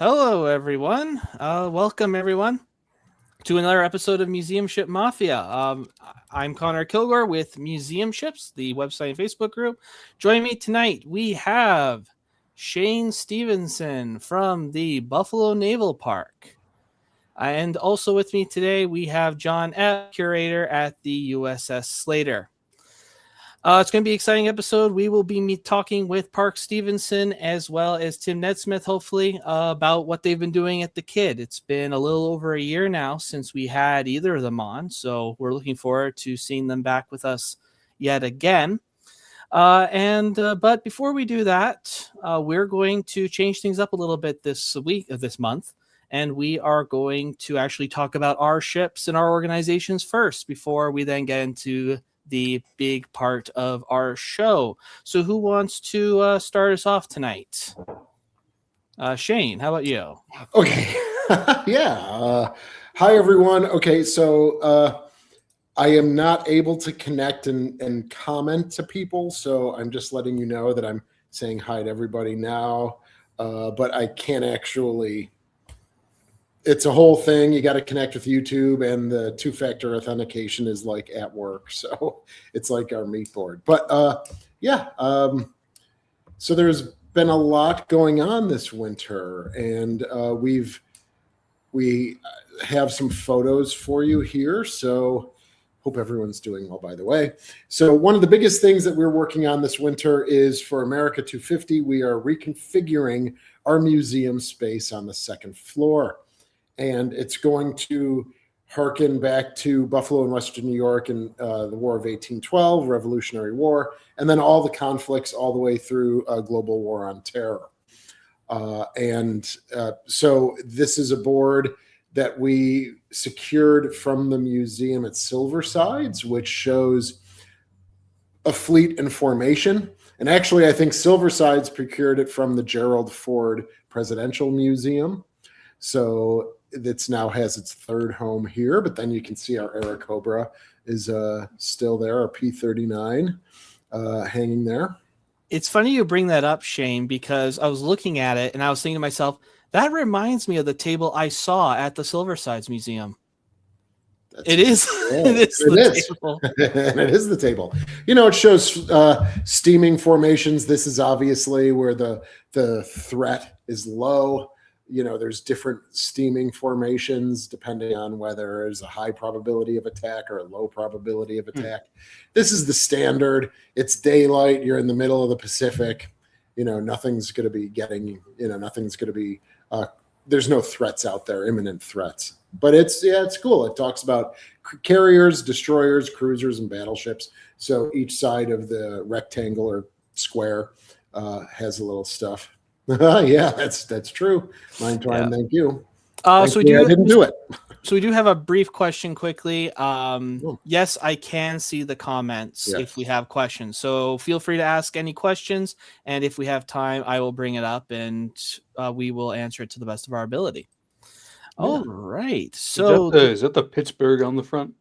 Hello, everyone. Welcome, everyone, to another episode of Museum Ship Mafia. I'm Connor Kilgore with Museum Ships, the website and Facebook group. Joining me tonight, we have Shane Stephenson from the Buffalo Naval Park. And also with me today, we have John F., curator at the USS Slater. It's going to be an exciting episode. We will be talking with Park Stephenson as well as Tim Nesmith, hopefully, about what they've been doing at the KIDD. It's been a little over a year now since we had either of them on, so we're looking forward to seeing them back with us yet again. But before we do that, we're going to change things up a little bit this month, and we are going to actually talk about our ships and our organizations first before we then get into the big part of our show. So who wants to start us off tonight? Shane, how about you? Okay. Yeah. Hi, everyone. Okay, so I am not able to connect and comment to people, so I'm just letting you know that I'm saying hi to everybody now, but I can't actually... It's a whole thing. You got to connect with YouTube, and the two-factor authentication is like at work. So it's like our meat board. But so there's been a lot going on this winter, and we have some photos for you here. So hope everyone's doing well, by the way. So one of the biggest things that we're working on this winter is for America 250. We are reconfiguring our museum space on the second floor. And it's going to harken back to Buffalo and Western New York and the War of 1812, Revolutionary War, and then all the conflicts all the way through Global War on Terror. So this is a board that we secured from the museum at Silversides, which shows a fleet in formation. And actually, I think Silversides procured it from the Gerald Ford Presidential Museum. So it's now has its third home here, but then you can see our Airacobra is still there, our P-39 hanging there. It's funny you bring that up, Shane, because I was looking at it and I was thinking to myself, that reminds me of the table I saw at the Silversides Museum. It is the table. It is the table. You know, it shows steaming formations. This is obviously where the threat is low. You know, there's different steaming formations depending on whether there's a high probability of attack or a low probability of attack. This is the standard. It's daylight. You're in the middle of the Pacific. You know, nothing's going to be there's no threats out there, imminent threats. But it's cool. It talks about carriers, destroyers, cruisers, and battleships. So each side of the rectangle or square has a little stuff. Yeah, that's true. Thank you. I didn't do it. So we do have a brief question quickly. Yes, I can see the comments if we have questions. So feel free to ask any questions, and if we have time, I will bring it up and we will answer it to the best of our ability. Yeah. All right. So is that the Pittsburgh on the front?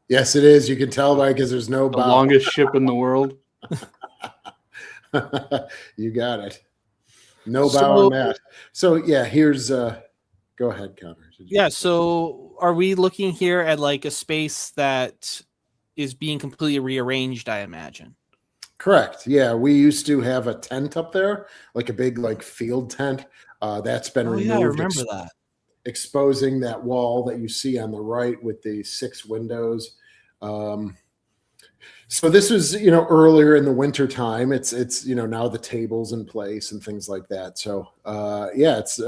Yes, it is. You can tell by because there's no the longest ship in the world. You got it. No bow on that. So yeah, here's go ahead, Connor. Yeah, so are we looking here at like a space that is being completely rearranged, I imagine? Correct. Yeah, we used to have a tent up there, like a big like field tent. That's been removed. Yeah, I remember that. Exposing that wall that you see on the right with the 6 windows. So this was, earlier in the winter time. It's now the table's in place and things like that. So it's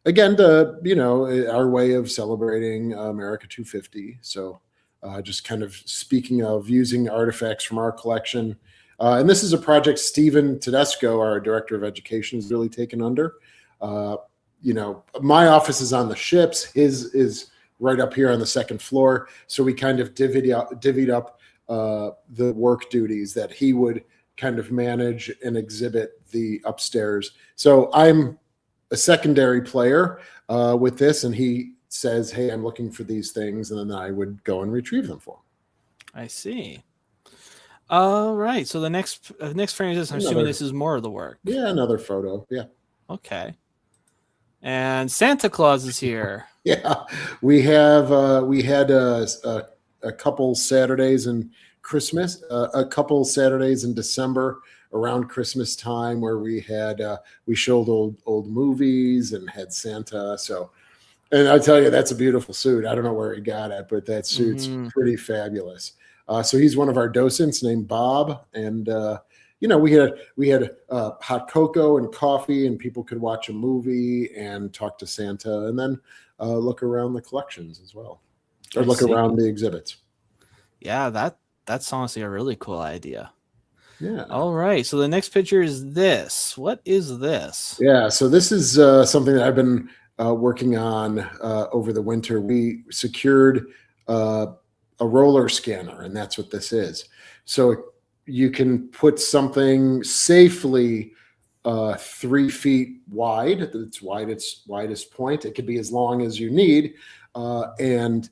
again our way of celebrating America 250. So just kind of speaking of using artifacts from our collection, and this is a project Stephen Tedesco, our director of education, is really taken under. My office is on the ships. His is right up here on the second floor. So we kind of divvied up the work duties that he would kind of manage and exhibit the upstairs. So I'm a secondary player with this, and he says, "Hey, I'm looking for these things," and then I would go and retrieve them for him. I see. All right. So the next frame is, I'm assuming this is more of the work. Yeah, another photo. Yeah. Okay. And Santa Claus is here. Yeah, we had a couple Saturdays in Christmas, a couple Saturdays in December around Christmas time where we showed old movies and had Santa. So, and I tell you, that's a beautiful suit. I don't know where he got it, but that suit's pretty fabulous. So he's one of our docents named Bob, and we had hot cocoa and coffee, and people could watch a movie and talk to Santa, and then look around the collections as well, or look around the exhibits. Yeah, that's honestly a really cool idea. Yeah. All right. So the next picture is this. What is this? Yeah. So this is something that I've been working on over the winter. We secured a roller scanner, and that's what this is. So you can put something safely 3 feet wide at its widest point. It could be as long as you need. And,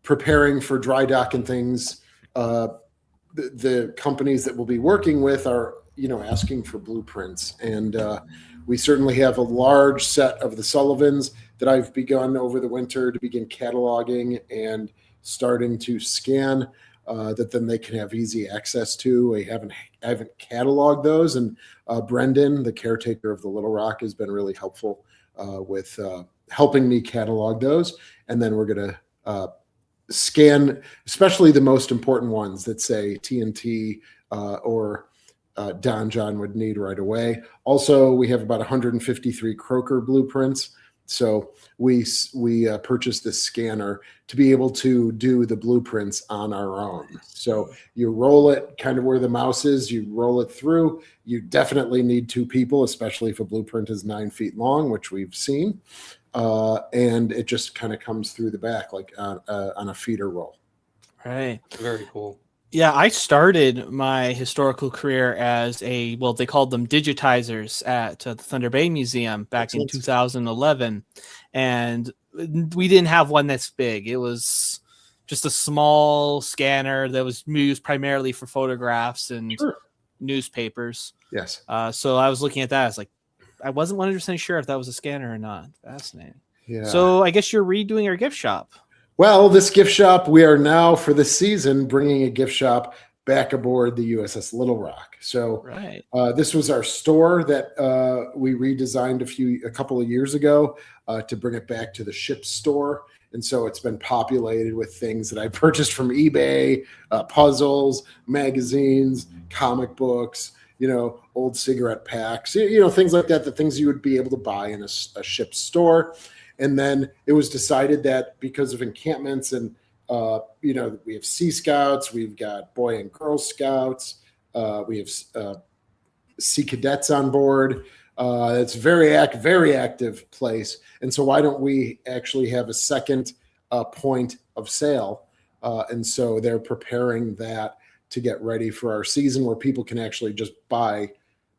preparing for dry dock and things, the companies that we'll be working with are, asking for blueprints. And we certainly have a large set of the Sullivans that I've begun over the winter to begin cataloging and starting to scan, that then they can have easy access to. I haven't cataloged those, and Brendan, the caretaker of the Little Rock, has been really helpful with helping me catalog those. And then we're going to scan, especially the most important ones that say TNT or Don John would need right away. Also, we have about 153 Croker blueprints. So we purchased this scanner to be able to do the blueprints on our own. So you roll it kind of where the mouse is, you roll it through. You definitely need 2 people, especially if a blueprint is 9 feet long, which we've seen. And it just kind of comes through the back like on a feeder roll. Right. Very cool. Yeah, I started my historical career as they called them digitizers at the Thunder Bay Museum back in 2011. And we didn't have one that's big. It was just a small scanner that was used primarily for photographs and newspapers. Yes. So I was looking at that. I was like, I wasn't 100% sure if that was a scanner or not. Fascinating. Yeah. So I guess you're redoing our gift shop. Well, this gift shop, we are now for this season bringing a gift shop back aboard the USS Little Rock. So right. This was our store that we redesigned a couple of years ago to bring it back to the ship's store. And so it's been populated with things that I purchased from eBay, puzzles, magazines, comic books, old cigarette packs, things like that, the things you would be able to buy in a ship's store. And then it was decided that because of encampments and, we have Sea Scouts, we've got Boy and Girl Scouts, we have Sea Cadets on board. It's a very active place. And so why don't we actually have a second point of sale? And so they're preparing that to get ready for our season where people can actually just buy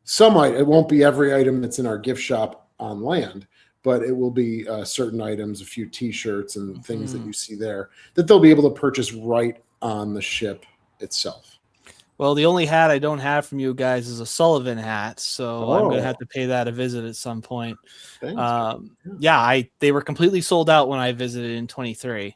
some item. It won't be every item that's in our gift shop on land, but it will be certain items, a few T-shirts and things that you see there that they'll be able to purchase right on the ship itself. Well, the only hat I don't have from you guys is a Sullivan hat, so I'm going to have to pay that a visit at some point. They were completely sold out when I visited in 23.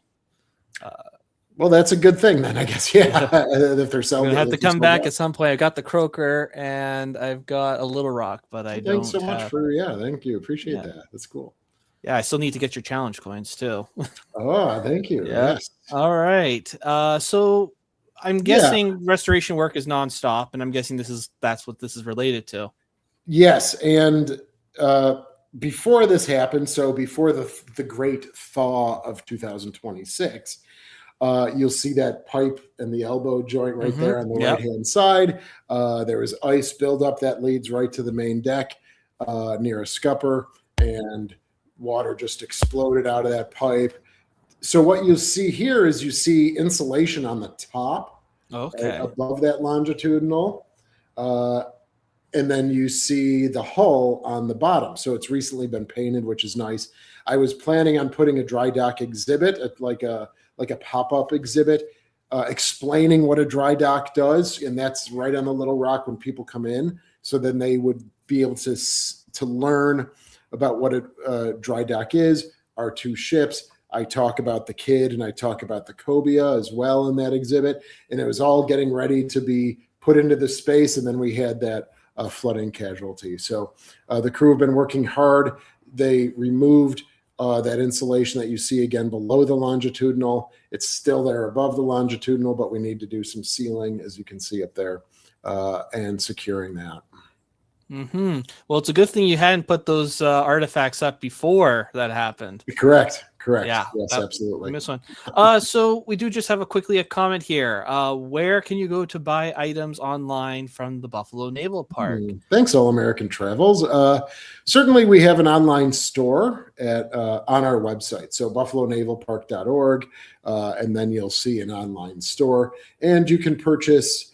Well, that's a good thing then, I guess. Yeah, if they're selling, I have to come back at some point. I got the Croker and I've got a Little Rock, but I don't. Thanks so much thank you. Appreciate that. That's cool. Yeah, I still need to get your challenge coins too. Oh, thank you. Yeah. Yes. All right. So I'm guessing restoration work is nonstop, and I'm guessing that's what this is related to. Yes, and before this happened, so before the great thaw of 2026. You'll see that pipe and the elbow joint right there on the right-hand side. There was ice buildup that leads right to the main deck near a scupper, and water just exploded out of that pipe. So what you'll see here is you see insulation on the top, above that longitudinal, and then you see the hull on the bottom. So it's recently been painted, which is nice. I was planning on putting a dry dock exhibit like a pop-up exhibit explaining what a dry dock does, and that's right on the Little Rock when people come in. So then they would be able to learn about what a dry dock is, our 2 ships. I talk about the KIDD and I talk about the cobia as well in that exhibit. And it was all getting ready to be put into the space. And then we had that flooding casualty. So the crew have been working hard. They removed that insulation that you see again below the longitudinal. It's still there above the longitudinal, but we need to do some sealing, as you can see up there, and securing that. Well, it's a good thing you hadn't put those artifacts up before that happened. Correct. Yeah. Yes, absolutely. Miss one. So we do just have a comment here. Where can you go to buy items online from the Buffalo Naval Park? Thanks, All American Travels. Certainly, we have an online store on our website. So buffalonavalpark.org, and then you'll see an online store, and you can purchase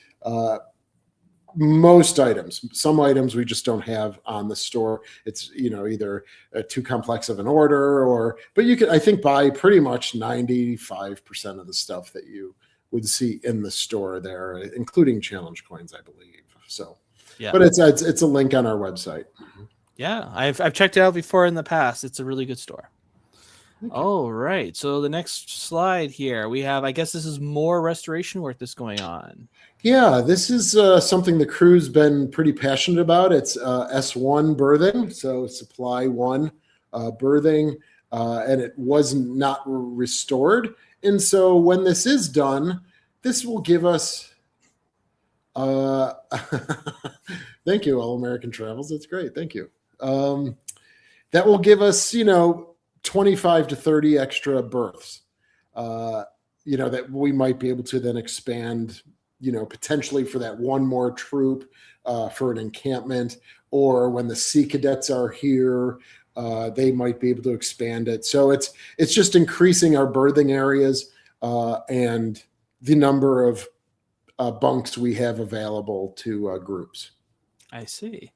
most items. Some items we just don't have on the store. It's either too complex of an order, but you can, I think, buy pretty much 95% of the stuff that you would see in the store there, including challenge coins, I believe. So, yeah. But it's a link on our website. Yeah, I've checked it out before in the past. It's a really good store. All right. So the next slide here, we have, I guess this is more restoration work that's going on. Yeah, this is something the crew's been pretty passionate about. It's S1 berthing, so Supply 1 berthing, and it was not restored. And so when this is done, this will give us thank you, All American Travels. That's great. Thank you. That will give us, 25 to 30 extra berths, that we might be able to then expand, potentially for that one more troop, for an encampment, or when the Sea Cadets are here, they might be able to expand it. So it's just increasing our berthing areas and the number of bunks we have available to groups. I see.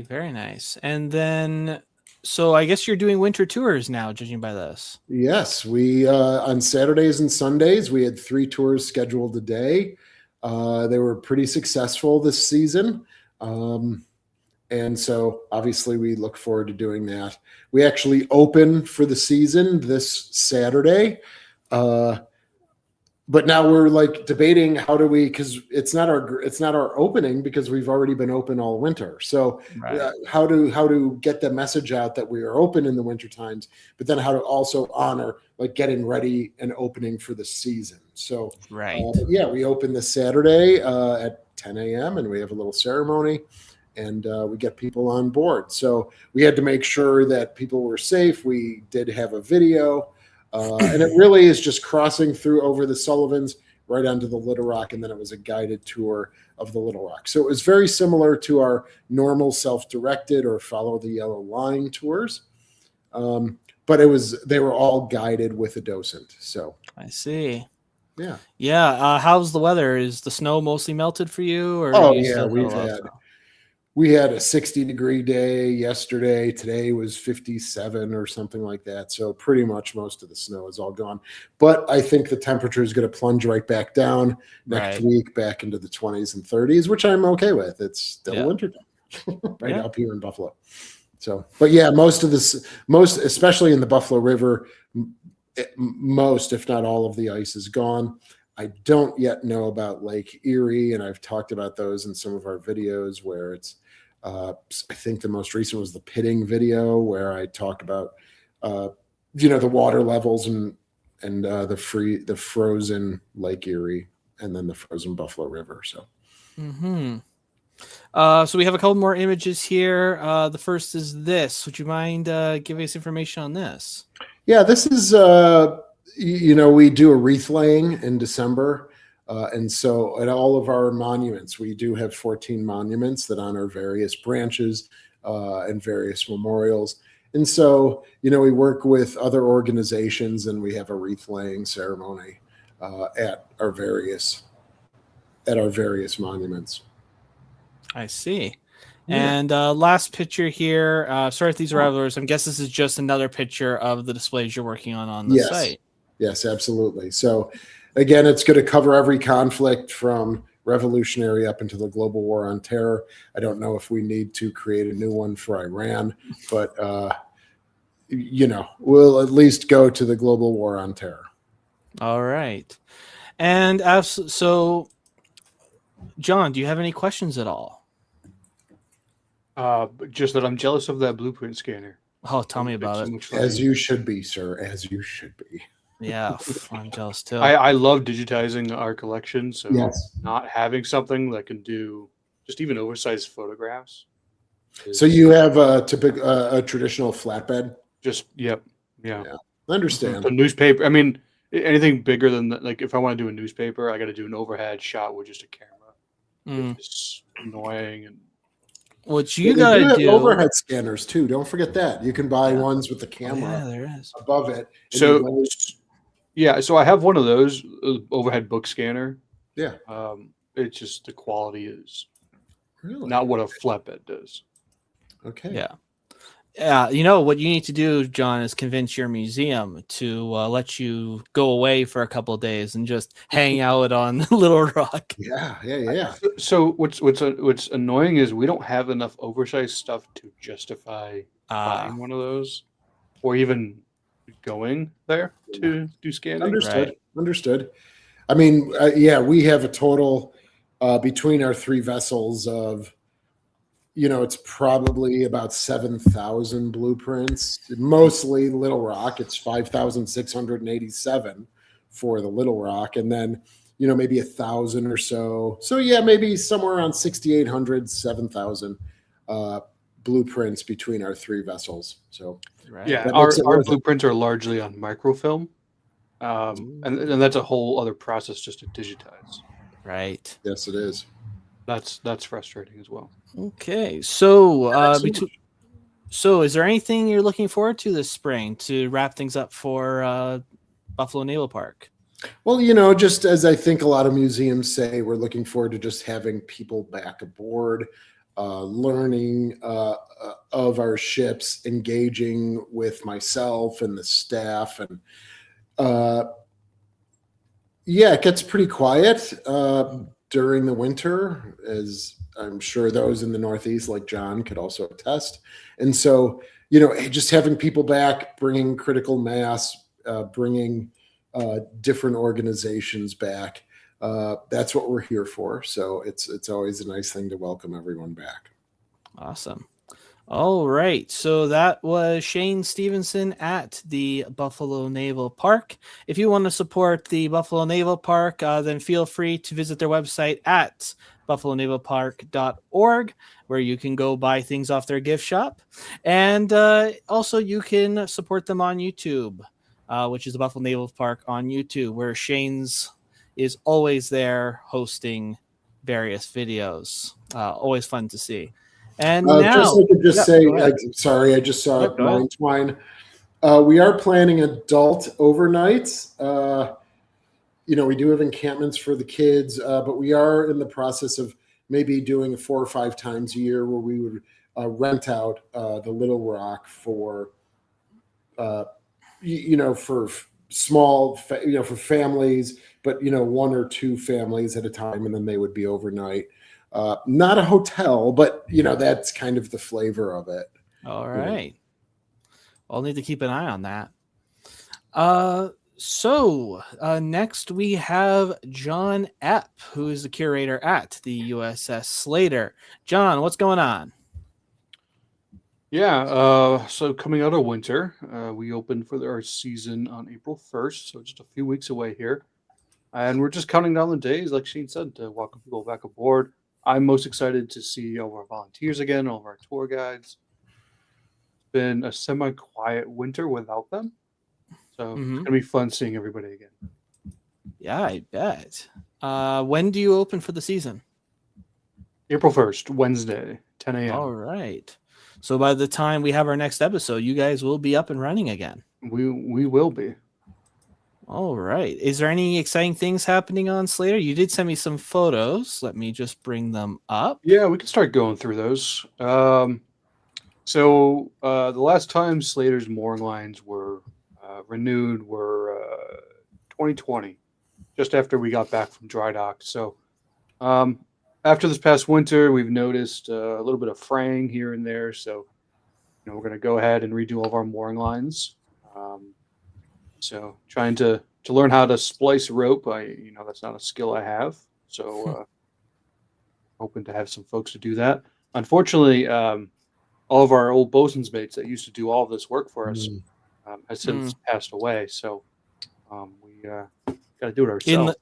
Very nice. And then, so I guess you're doing winter tours now, judging by this. Yes, we on Saturdays and Sundays, we had 3 tours scheduled a day. They were pretty successful this season. And so obviously we look forward to doing that. We actually open for the season this Saturday. But now we're like debating how do we, because it's not our opening because we've already been open all winter. So how to get the message out that we are open in the winter times, but then how to also honor like getting ready and opening for the season. So we open this Saturday at 10 a.m. and we have a little ceremony and we get people on board. So we had to make sure that people were safe. We did have a video. And it really is just crossing through over the Sullivans right onto the Little Rock, and then it was a guided tour of the Little Rock. So it was very similar to our normal self-directed or follow the yellow line tours, but they were all guided with a docent. So I see. Yeah. How's the weather? Is the snow mostly melted for you? Or we had a 60-degree day yesterday. Today was 57 or something like that. So pretty much most of the snow is all gone. But I think the temperature is going to plunge right back down next week, back into the 20s and 30s, which I'm okay with. It's still winter time up here in Buffalo. So, but yeah, most especially in the Buffalo River, most, if not all of the ice is gone. I don't yet know about Lake Erie, and I've talked about those in some of our videos where it's, I think the most recent was the pitting video where I talk about, the water levels and the frozen Lake Erie and then the frozen Buffalo River. So, so we have a couple more images here. The first is this. Would you mind giving us information on this? Yeah, this is, we do a wreath laying in December. And so at all of our monuments, we do have 14 monuments that honor various branches and various memorials. And so, we work with other organizations and we have a wreath laying ceremony at our various monuments. I see. Yeah. And last picture here. Sorry if these are others. I guess this is just another picture of the displays you're working on the site. Yes, absolutely. So again, it's going to cover every conflict from revolutionary up into the global war on terror. I don't know if we need to create a new one for Iran, but we'll at least go to the global war on terror. All right. And so, John, do you have any questions at all? Just that I'm jealous of that blueprint scanner. Oh, tell me about it. As you should be, sir. As you should be. Yeah, I'm jealous too. I love digitizing our collection, so Yes. not having something that can do just even oversized photographs. So you have a traditional flatbed? Just yeah. I understand. The newspaper. I mean, anything bigger than that, like if I want to do a newspaper, I got to do an overhead shot with just a camera. It's annoying. And what you gotta do? Overhead scanners too. Don't forget that you can buy ones with the camera there is. above it. So so I have one of those overhead book scanner. Yeah. It's just the quality is really not what a flatbed does. Okay. Yeah. Yeah, you know what you need to do, John, is convince your museum to let you go away for a couple of days and just hang out on Little Rock. Yeah. So what's annoying is we don't have enough oversized stuff to justify buying one of those, or even going there to do scanning. Understood. I mean, we have a total between our three vessels of. It's probably about 7,000 blueprints, mostly Little Rock. It's 5,687 for the Little Rock. And then, maybe 1,000 or so. So maybe somewhere around 6,800, 7,000 blueprints between our three vessels. So our blueprints are largely on microfilm. And that's a whole other process just to digitize. Right. Yes, it is. That's frustrating as well. Okay, so so is there anything you're looking forward to this spring to wrap things up for Buffalo Naval Park? Well, just as I think a lot of museums say, we're looking forward to just having people back aboard, learning of our ships, engaging with myself and the staff, and it gets pretty quiet during the winter, as I'm sure those in the Northeast, like John, could also attest. And so, just having people back, bringing critical mass, bringing different organizations back, that's what we're here for. So it's always a nice thing to welcome everyone back. Awesome. All right. So that was Shane Stephenson at the Buffalo Naval Park. If you want to support the Buffalo Naval Park, then feel free to visit their website at buffalonavalpark.org, where you can go buy things off their gift shop. And also you can support them on YouTube, which is the Buffalo Naval Park on YouTube, where Shane's is always there hosting various videos. Always fun to see. And now, sorry, I just saw it. Mine twine. We are planning adult overnights. We do have encampments for the kids, but we are in the process of maybe doing 4 or 5 times a year where we would rent out the Little Rock for, for small, for families, but 1 or 2 families at a time, and then they would be overnight. Not a hotel, but that's kind of the flavor of it. All right. I'll need to keep an eye on that. So next we have John Epp, who is the curator at the USS Slater. John, what's going on? Yeah, so coming out of winter, we opened for our season on April 1st, so just a few weeks away here. And we're just counting down the days, like Shane said, to welcome people back aboard. I'm most excited to see all of our volunteers again, all of our tour guides. It's been a semi-quiet winter without them. So it's going to be fun seeing everybody again. Yeah, I bet. When do you open for the season? April 1st, Wednesday, 10 a.m. All right. So by the time we have our next episode, you guys will be up and running again. We will be. All right. Is there any exciting things happening on Slater? You did send me some photos. Let me just bring them up. Yeah, we can start going through those. So the last time Slater's mooring lines were renewed were 2020, just after we got back from dry dock. So After this past winter, we've noticed a little bit of fraying here and there. So, we're going to go ahead and redo all of our mooring lines. So trying to learn how to splice rope. That's not a skill I have. So hoping to have some folks to do that. Unfortunately, all of our old bosun's mates that used to do all of this work for us has since passed away. So we got to do it ourselves.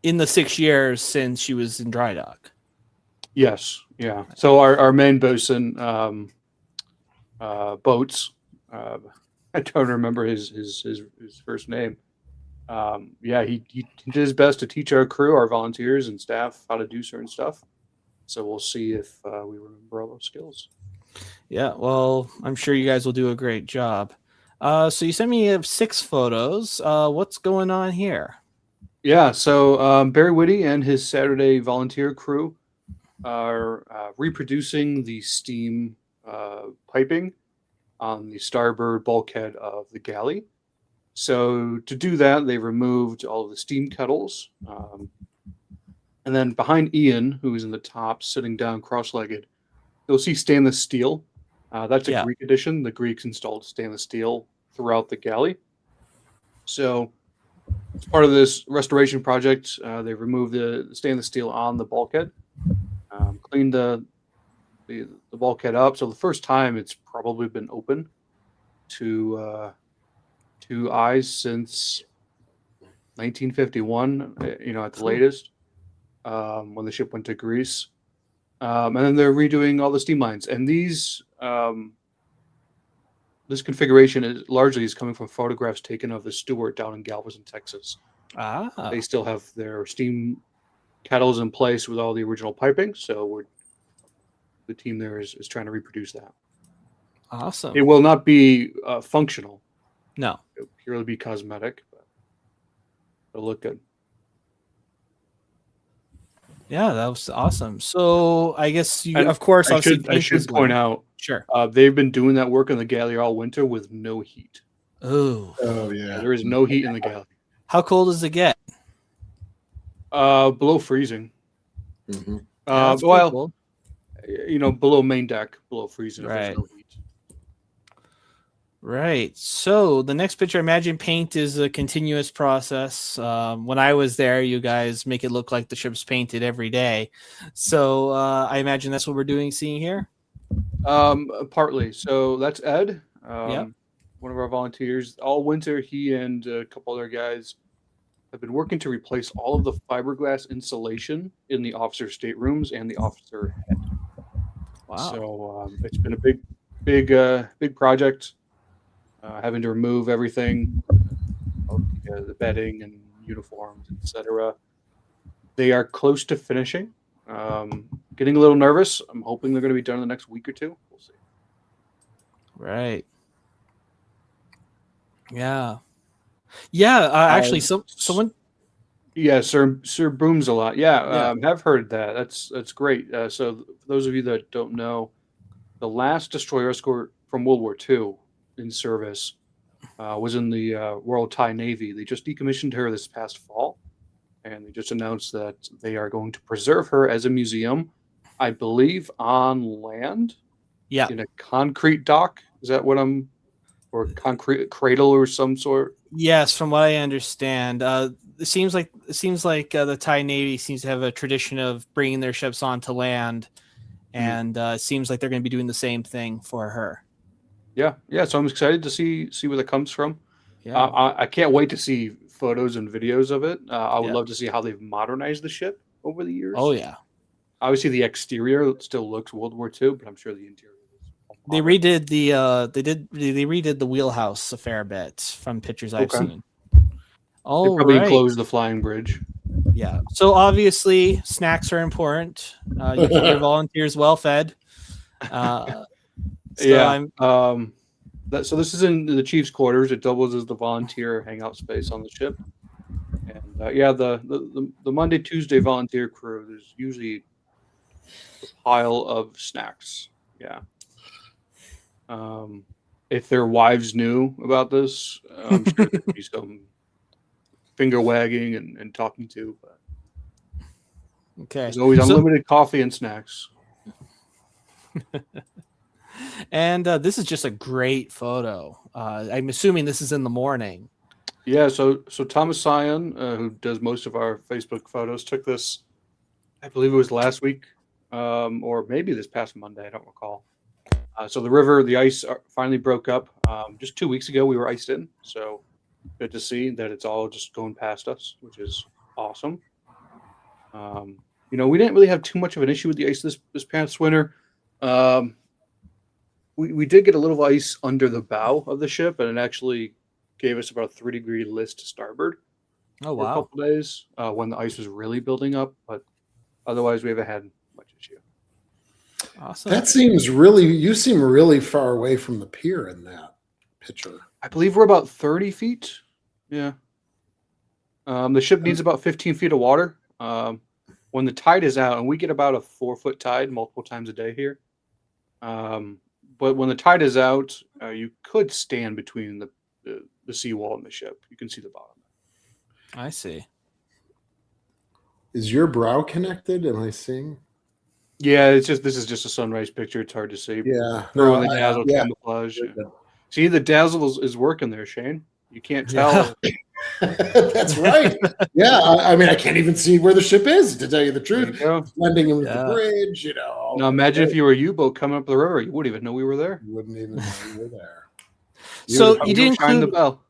In the 6 years since she was in dry dock. Yes. Yeah. So our main bosun, Boats, I don't remember his first name. He did his best to teach our crew, our volunteers and staff how to do certain stuff. So we'll see if we remember all those skills. Yeah, well, I'm sure you guys will do a great job. So you sent me 6 photos. What's going on here? Yeah, so Barry Whitty and his Saturday volunteer crew are reproducing the steam piping on the starboard bulkhead of the galley. So to do that, they removed all of the steam kettles. And then behind Ian, who is in the top, sitting down cross-legged, you'll see stainless steel. That's a Greek addition. The Greeks installed stainless steel throughout the galley. So as part of this restoration project, they removed the stainless steel on the bulkhead, cleaned the bulkhead up. So the first time it's probably been open to eyes since 1951, at the latest, when the ship went to Greece. And then they're redoing all the steam lines. And these this configuration is coming from photographs taken of the Stewart down in Galveston, Texas. They still have their steam kettles in place with all the original piping. So the team there is trying to reproduce that. Awesome. It will not be functional. No. It'll purely be cosmetic, but it'll look good. Yeah, that was awesome. So I guess of course, I should point out, sure, they've been doing that work in the galley all winter with no heat. Oh yeah. There is no heat in the galley. How cold does it get? Below freezing. Mm-hmm. Cold. Below main deck, below freezing. If Right. there's no heat. Right. So the next picture, I imagine paint is a continuous process. When I was there, you guys make it look like the ship's painted every day. So I imagine that's what we're seeing here. Partly. So that's Ed, Yep. one of our volunteers. All winter, he and a couple other guys have been working to replace all of the fiberglass insulation in the officer staterooms and the officer head. Wow. So it's been a big project. Having to remove everything, the bedding and uniforms, etc. They are close to finishing. Getting a little nervous. I'm hoping they're going to be done in the next week or two. We'll see. Right. Yeah. Yeah. Actually, someone. Yeah, Sir Booms a lot. Yeah, I've heard that. That's great. So for those of you that don't know, the last destroyer escort from World War II in service was in the Royal Thai Navy. They just decommissioned her this past fall, and they just announced that they are going to preserve her as a museum, I believe, on land. Yeah. In a concrete dock. Is that what or concrete cradle or some sort? Yes, from what I understand, it seems like the Thai Navy seems to have a tradition of bringing their ships onto land, and it seems like they're going to be doing the same thing for her. Yeah. So I'm excited to see where that comes from. Yeah. I can't wait to see photos and videos of it. I would love to see how they've modernized the ship over the years. Oh yeah. Obviously, the exterior still looks World War II, but I'm sure the interior. They redid they redid the wheelhouse a fair bit from pictures I've seen. Oh, they probably enclosed the flying bridge. Yeah. So obviously, snacks are important. You keep your volunteers well fed. So this is in the Chief's quarters. It doubles as the volunteer hangout space on the ship. And the Monday, Tuesday volunteer crew, there's usually a pile of snacks. Yeah. If their wives knew about this, I'm sure there'd be some finger wagging and talking to. But Okay. There's always unlimited coffee and snacks. And this is just a great photo. I'm assuming this is in the morning. Yeah, so Thomas Sion, who does most of our Facebook photos, took this, I believe it was last week, or maybe this past Monday, I don't recall. So the ice finally broke up. Just 2 weeks ago, we were iced in. So good to see that it's all just going past us, which is awesome. We didn't really have too much of an issue with the ice this past winter. We did get a little ice under the bow of the ship, and it actually gave us about a 3-degree list to starboard Oh, for a wow. couple days when the ice was really building up. But otherwise, we haven't had much issue. Awesome. You seem really far away from the pier in that picture. I believe we're about 30 feet. Yeah. The ship needs about 15 feet of water. When the tide is out, and we get about a 4-foot tide multiple times a day here. But when the tide is out, you could stand between the seawall and the ship. You can see the bottom. I see. Is your brow connected? Am I seeing? Yeah, this is just a sunrise picture. It's hard to see. Yeah. No, the dazzle camouflage. See, the dazzle is working there, Shane. You can't tell. Yeah. That's right. Yeah, I mean, I can't even see where the ship is, to tell you the truth. Blending in with the bridge, Now imagine if you were a U-boat coming up the river, you wouldn't even know we were there. You wouldn't even know we were there. So you did shine the include bell.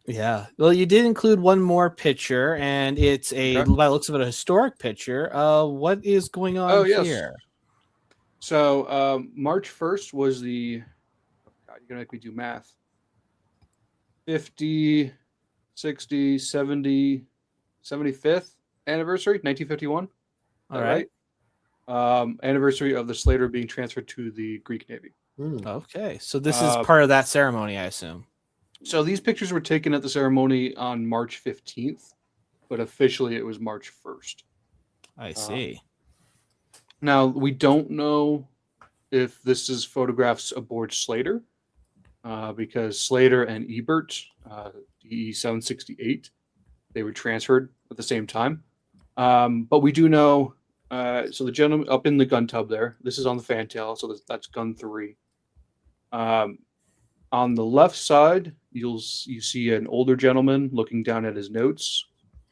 Yeah. Well, you did include one more picture, and it's by the looks of it, a historic picture. What is going on here? So March 1st was the God, you're gonna make me do math. 50, 60, 70, 75th anniversary, 1951. All right. Anniversary of the Slater being transferred to the Greek Navy. Okay. So this is part of that ceremony, I assume. So these pictures were taken at the ceremony on March 15th, but officially it was March 1st. I see. Now, we don't know if this is photographs aboard Slater, because Slater and Ebert, DE 768, they were transferred at the same time. But we do know, so the gentleman up in the gun tub there, this is on the fantail, so that's gun 3. On the left side, you see an older gentleman looking down at his notes.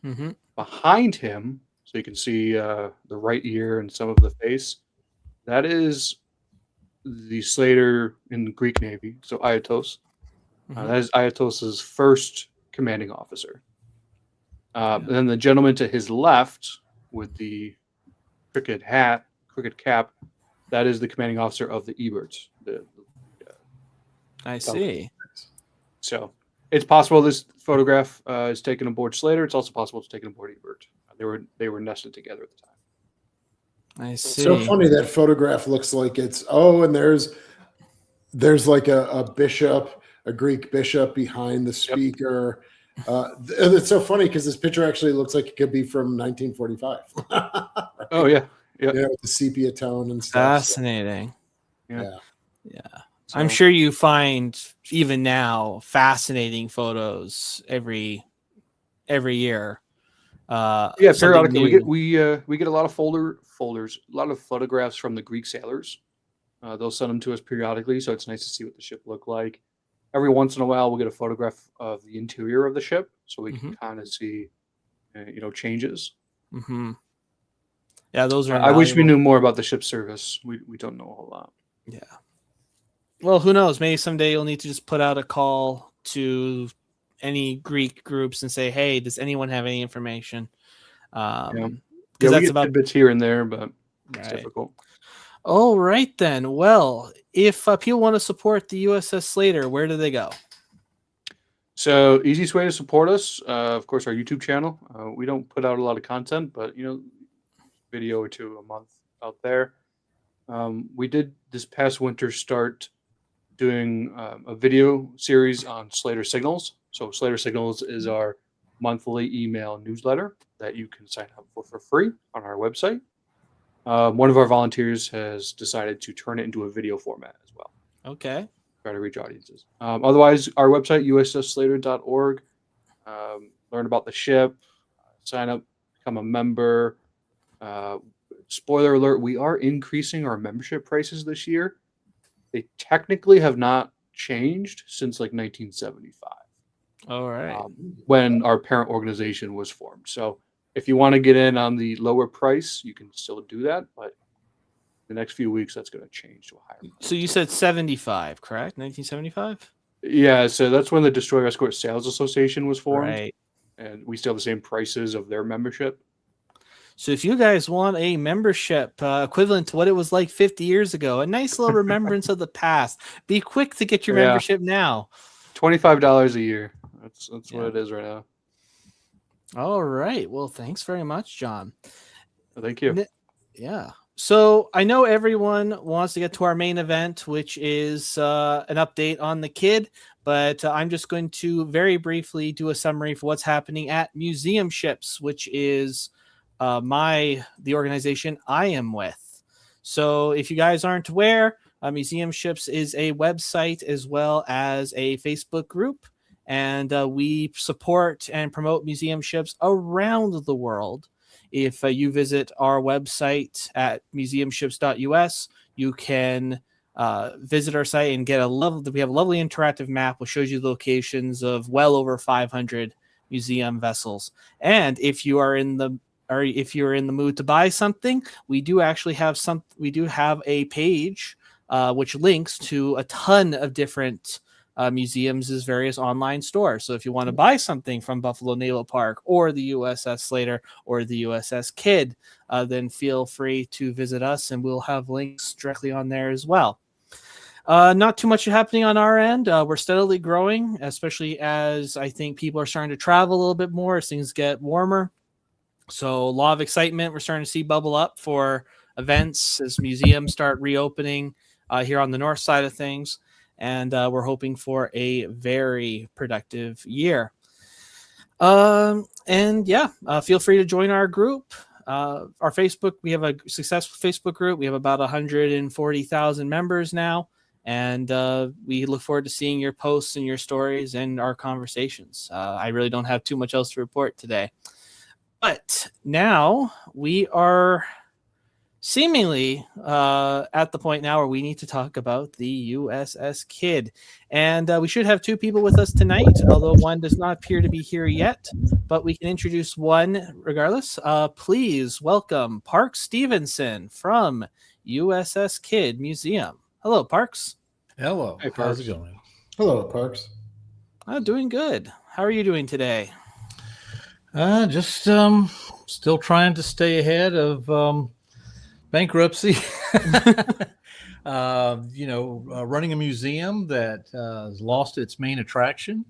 Mm-hmm. Behind him, so you can see the right ear and some of the face, that is the Slater in the Greek Navy, so Iatos. That is Iatos's first commanding officer. And then the gentleman to his left with the cricket cap, that is the commanding officer of the Ebert. I see. So it's possible this photograph is taken aboard Slater. It's also possible it's taken aboard Ebert. They were nested together at the time. I see. So funny that photograph looks like it's and there's like a bishop, a Greek bishop behind the speaker. It's so funny because this picture actually looks like it could be from 1945. Right? Oh yeah, with the sepia tone and stuff. Fascinating. So, yeah. So, I'm sure you find even now fascinating photos every year. Periodically we get a lot of folders, a lot of photographs from the Greek sailors. They'll send them to us periodically, so it's nice to see what the ship looked like. Every once in a while, we'll get a photograph of the interior of the ship, so we can kind of see, changes. Mm-hmm. Yeah, those are. I wish we knew more about the ship's service. We don't know a whole lot. Yeah. Well, who knows? Maybe someday you'll need to just put out a call to any Greek groups and say, "Hey, does anyone have any information?" Because that's get about bits here and there, but it's difficult. All right, then. Well, if people want to support the USS Slater, where do they go? So, easiest way to support us, of course, our YouTube channel. We don't put out a lot of content, but video or two a month out there. We did this past winter start doing a video series on Slater Signals. So Slater Signals is our monthly email newsletter that you can sign up for free on our website. One of our volunteers has decided to turn it into a video format as well. Okay. Try to reach audiences. Otherwise, our website, ussslater.org. Learn about the ship, sign up, become a member. Spoiler alert, we are increasing our membership prices this year. They technically have not changed since like 1975. All right. When our parent organization was formed. So if you want to get in on the lower price, you can still do that. But the next few weeks, that's going to change to a higher price. So you said 75, correct? 1975? Yeah, so that's when the Destroyer Escort Sales Association was formed. Right. And we still have the same prices of their membership. So if you guys want a membership equivalent to what it was like 50 years ago, a nice little remembrance of the past, be quick to get your membership now. $25 a year. That's what it is right now. All right. Well, thanks very much, John. Thank you. Yeah. So I know everyone wants to get to our main event, which is an update on the KIDD, but I'm just going to very briefly do a summary for what's happening at Museum Ships, which is the organization I am with. So if you guys aren't aware, Museum Ships is a website as well as a Facebook group, and we support and promote museum ships around the world. If you visit our website at museumships.us, you can visit our site and get we have a lovely interactive map which shows you the locations of well over 500 museum vessels. And if you're in the mood to buy something, we do actually have a page which links to a ton of different museums' various online stores. So if you want to buy something from Buffalo Naval Park or the USS Slater or the USS KIDD, then feel free to visit us and we'll have links directly on there as well. Not too much happening on our end. We're steadily growing, especially as I think people are starting to travel a little bit more as things get warmer. So a lot of excitement we're starting to see bubble up for events as museums start reopening here on the north side of things. And we're hoping for a very productive year. Feel free to join our group. Our Facebook, we have a successful Facebook group. We have about 140,000 members now. And we look forward to seeing your posts and your stories and our conversations. I really don't have too much else to report today. But now we are seemingly at the point now where we need to talk about the USS KIDD. And we should have two people with us tonight, although one does not appear to be here yet. But we can introduce one regardless. Please welcome Parks Stephenson from USS KIDD Museum. Hello, Parks. Hello. Hey, Parks. How's it going? Hello, Parks. Doing good. How are you doing today? Just still trying to stay ahead of bankruptcy. Running a museum that has lost its main attraction,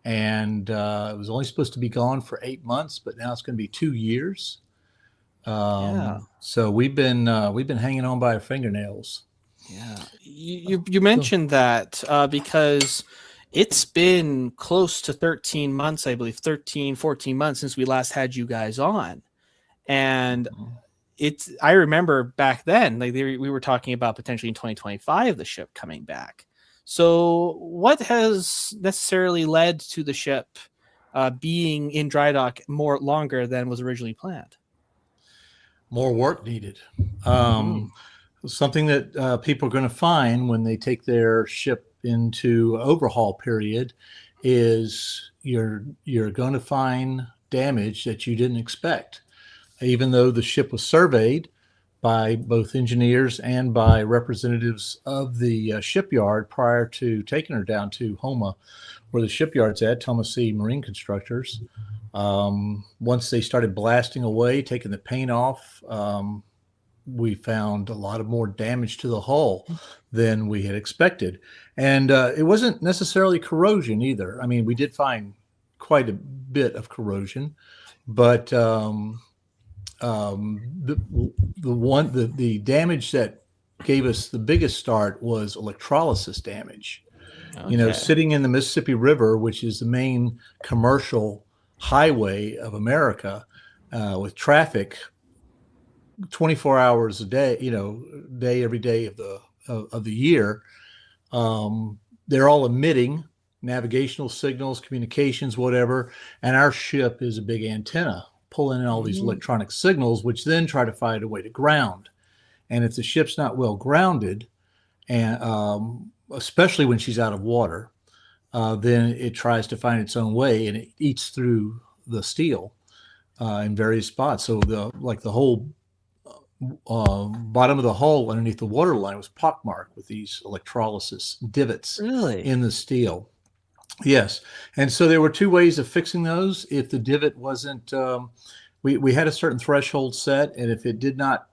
and it was only supposed to be gone for 8 months, but now it's going to be 2 years. So we've been hanging on by our fingernails. Yeah, you mentioned that because it's been close to 13 months, I believe, 14 months since we last had you guys on. And I remember back then, we were talking about potentially in 2025, the ship coming back. So what has necessarily led to the ship being in dry dock longer than was originally planned? More work needed. Something that people are going to find when they take their ship into overhaul period is you're going to find damage that you didn't expect. Even though the ship was surveyed by both engineers and by representatives of the shipyard prior to taking her down to Homa, where the shipyard's at, Thomas C. Marine Constructors. Once they started blasting away, taking the paint off, we found a lot of more damage to the hull than we had expected. And it wasn't necessarily corrosion either. I mean, we did find quite a bit of corrosion, but the damage that gave us the biggest start was electrolysis damage. Okay. Sitting in the Mississippi River, which is the main commercial highway of America, with traffic 24 hours a day, every day of the year, they're all emitting navigational signals, communications, whatever. And our ship is a big antenna pulling in all these electronic signals, which then try to find a way to ground. And if the ship's not well grounded, and especially when she's out of water, then it tries to find its own way, and it eats through the steel in various spots. So the whole bottom of the hull underneath the waterline was pockmarked with these electrolysis divots in the steel. Yes. And so there were two ways of fixing those. If the divot wasn't, we had a certain threshold set, and if it did not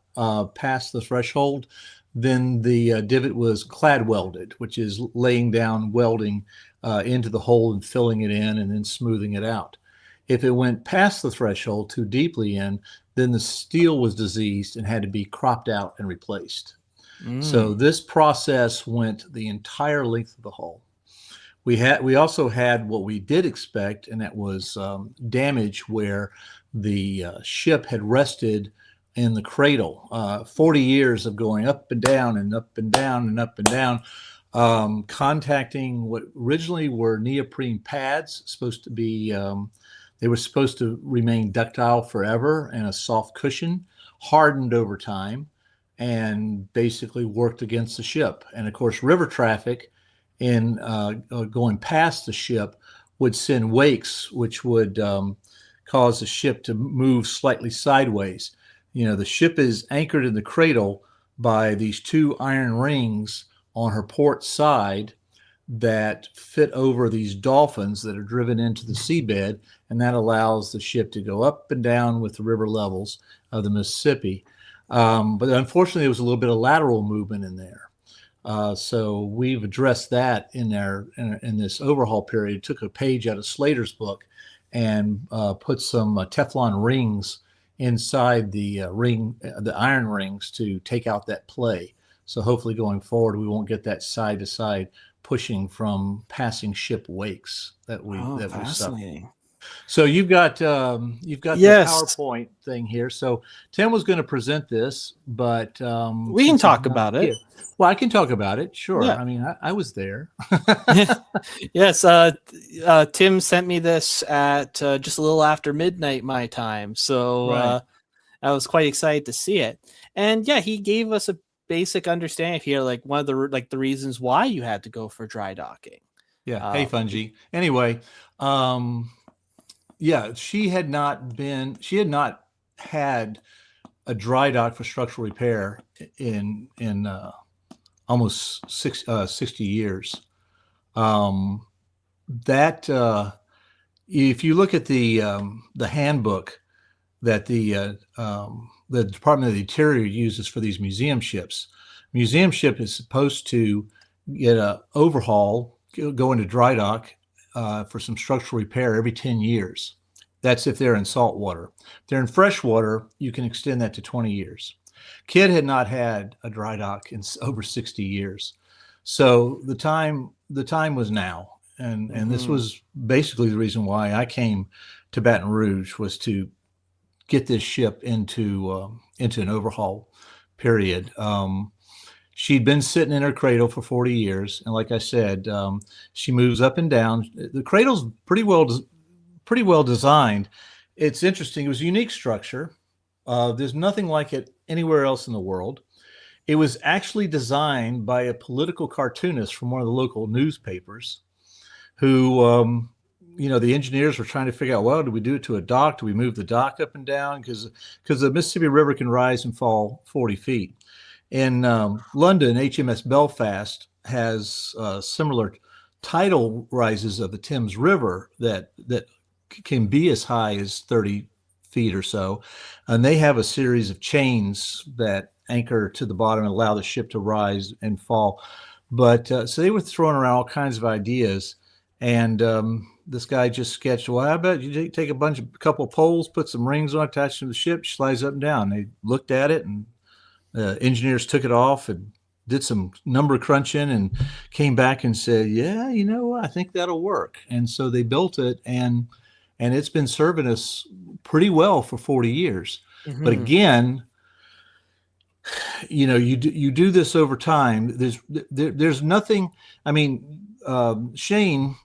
pass the threshold, then the divot was clad welded, which is laying down welding into the hole and filling it in and then smoothing it out. If it went past the threshold too deeply in, then the steel was diseased and had to be cropped out and replaced. So this process went the entire length of the hull. We also had what we did expect, and that was damage where the ship had rested in the cradle. 40 years of going up and down and up and down and up and down, contacting what originally were neoprene pads, supposed to be, they were supposed to remain ductile forever, and a soft cushion, hardened over time, and basically worked against the ship. And of course, river traffic in going past the ship would send wakes, which would cause the ship to move slightly sideways. You know, the ship is anchored in the cradle by these two iron rings on her port side that fit over these dolphins that are driven into the seabed, and that allows the ship to go up and down with the river levels of the Mississippi. But unfortunately, there was a little bit of lateral movement in there. So we've addressed that in this overhaul period. Took a page out of Slater's book and put some Teflon rings inside the iron rings to take out that play. So hopefully going forward, we won't get that side to side pushing from passing ship wakes that we suffer. So you've got the PowerPoint thing here. So Tim was going to present this, but we can talk about it. Well, I can talk about it. Sure. Yeah. I mean, I was there. Yes. Tim sent me this at just a little after midnight my time. So Right. I was quite excited to see it. And yeah, he gave us a basic understanding here, like one of the reasons why you had to go for dry docking. Yeah. Hey, Fungi. Anyway, yeah, she had not had a dry dock for structural repair in almost 60 years. If you look at the handbook that the Department of the Interior uses for these museum ships is supposed to get an overhaul, go into dry dock for some structural repair every 10 years. That's if they're in salt water. If they're in fresh water, you can extend that to 20 years. KIDD had not had a dry dock in over 60 years. So the time was now. And this was basically the reason why I came to Baton Rouge, was to get this ship into an overhaul period. She'd been sitting in her cradle for 40 years. And like I said, she moves up and down. The cradle's pretty well designed. It's interesting. It was a unique structure. There's nothing like it anywhere else in the world. It was actually designed by a political cartoonist from one of the local newspapers who, the engineers were trying to figure out, well, do we do it to a dock? Do we move the dock up and down? Because the Mississippi River can rise and fall 40 feet. In London, HMS Belfast has similar tidal rises of the Thames River that can be as high as 30 feet or so. And they have a series of chains that anchor to the bottom and allow the ship to rise and fall. But so they were throwing around all kinds of ideas. And this guy just sketched, well, how about you take a couple of poles, put some rings on, attach them to the ship, slides up and down. They looked at it, and engineers took it off and did some number crunching and came back and said, yeah, I think that'll work. And so they built it, and it's been serving us pretty well for 40 years. But again, you do this over time. There's nothing. I mean, Shane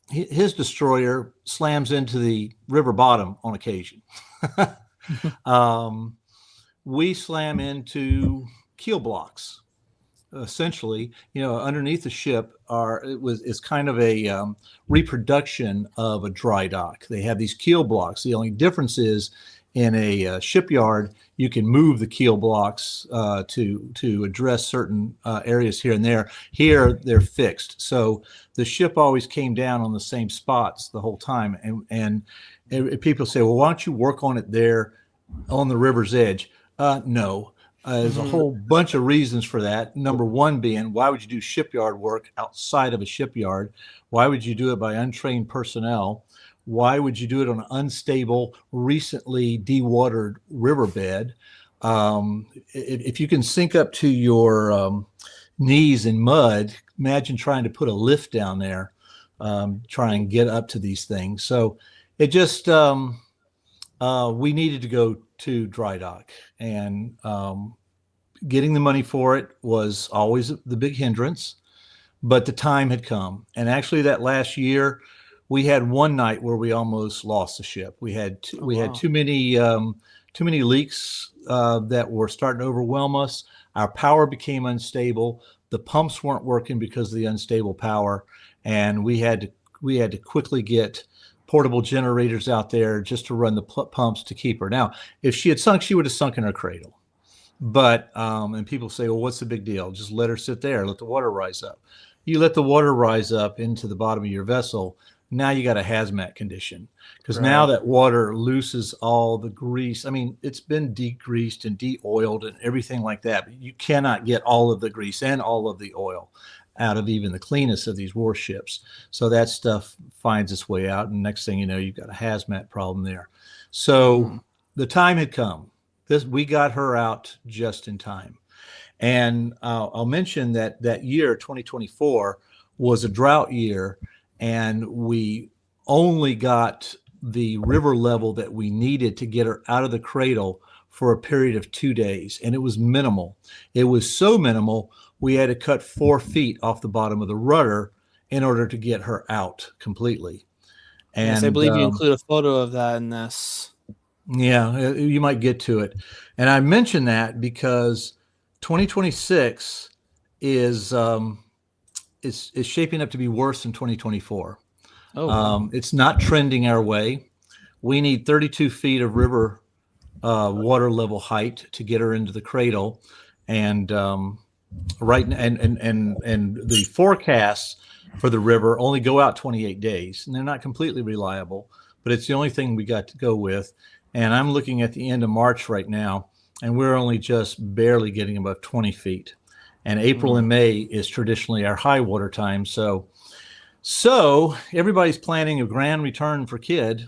his destroyer slams into the river bottom on occasion. We slam into keel blocks. Essentially, underneath the ship is kind of a reproduction of a dry dock. They have these keel blocks. The only difference is in a shipyard, you can move the keel blocks to address certain areas here and there. Here, they're fixed. So the ship always came down on the same spots the whole time. And people say, well, why don't you work on it there on the river's edge? No. There's a whole bunch of reasons for that. Number one being, why would you do shipyard work outside of a shipyard? Why would you do it by untrained personnel? Why would you do it on an unstable, recently dewatered riverbed? If you can sink up to your knees in mud, imagine trying to put a lift down there, try and get up to these things. So it just, we needed to go to dry dock, and getting the money for it was always the big hindrance, but the time had come. And actually that last year we had one night where we almost lost the ship. We had too many leaks that were starting to overwhelm us. Our power became unstable. The pumps weren't working because of the unstable power, and we had to quickly get portable generators out there just to run the pumps to keep her. Now, if she had sunk, she would have sunk in her cradle. But, and people say, well, what's the big deal? Just let her sit there, let the water rise up. You let the water rise up into the bottom of your vessel, now you got a hazmat condition. Because now that water looses all the grease. I mean, it's been degreased and de-oiled and everything like that, but you cannot get all of the grease and all of the oil out of even the cleanest of these warships. So that stuff finds its way out, and next thing you know, you've got a hazmat problem there. So the time had come. We got her out just in time. And I'll mention that year, 2024, was a drought year, and we only got the river level that we needed to get her out of the cradle for a period of 2 days, and it was minimal. It was so minimal, we had to cut 4 feet off the bottom of the rudder in order to get her out completely. And yes, I believe you include a photo of that in this. Yeah, you might get to it. And I mention that because 2026 is shaping up to be worse than 2024. It's not trending our way. We need 32 feet of river water level height to get her into the cradle, and and the forecasts for the river only go out 28 days, and they're not completely reliable, but it's the only thing we got to go with. And I'm looking at the end of March right now, and we're only just barely getting above 20 feet. And April and May is traditionally our high water time. So everybody's planning a grand return for KIDD.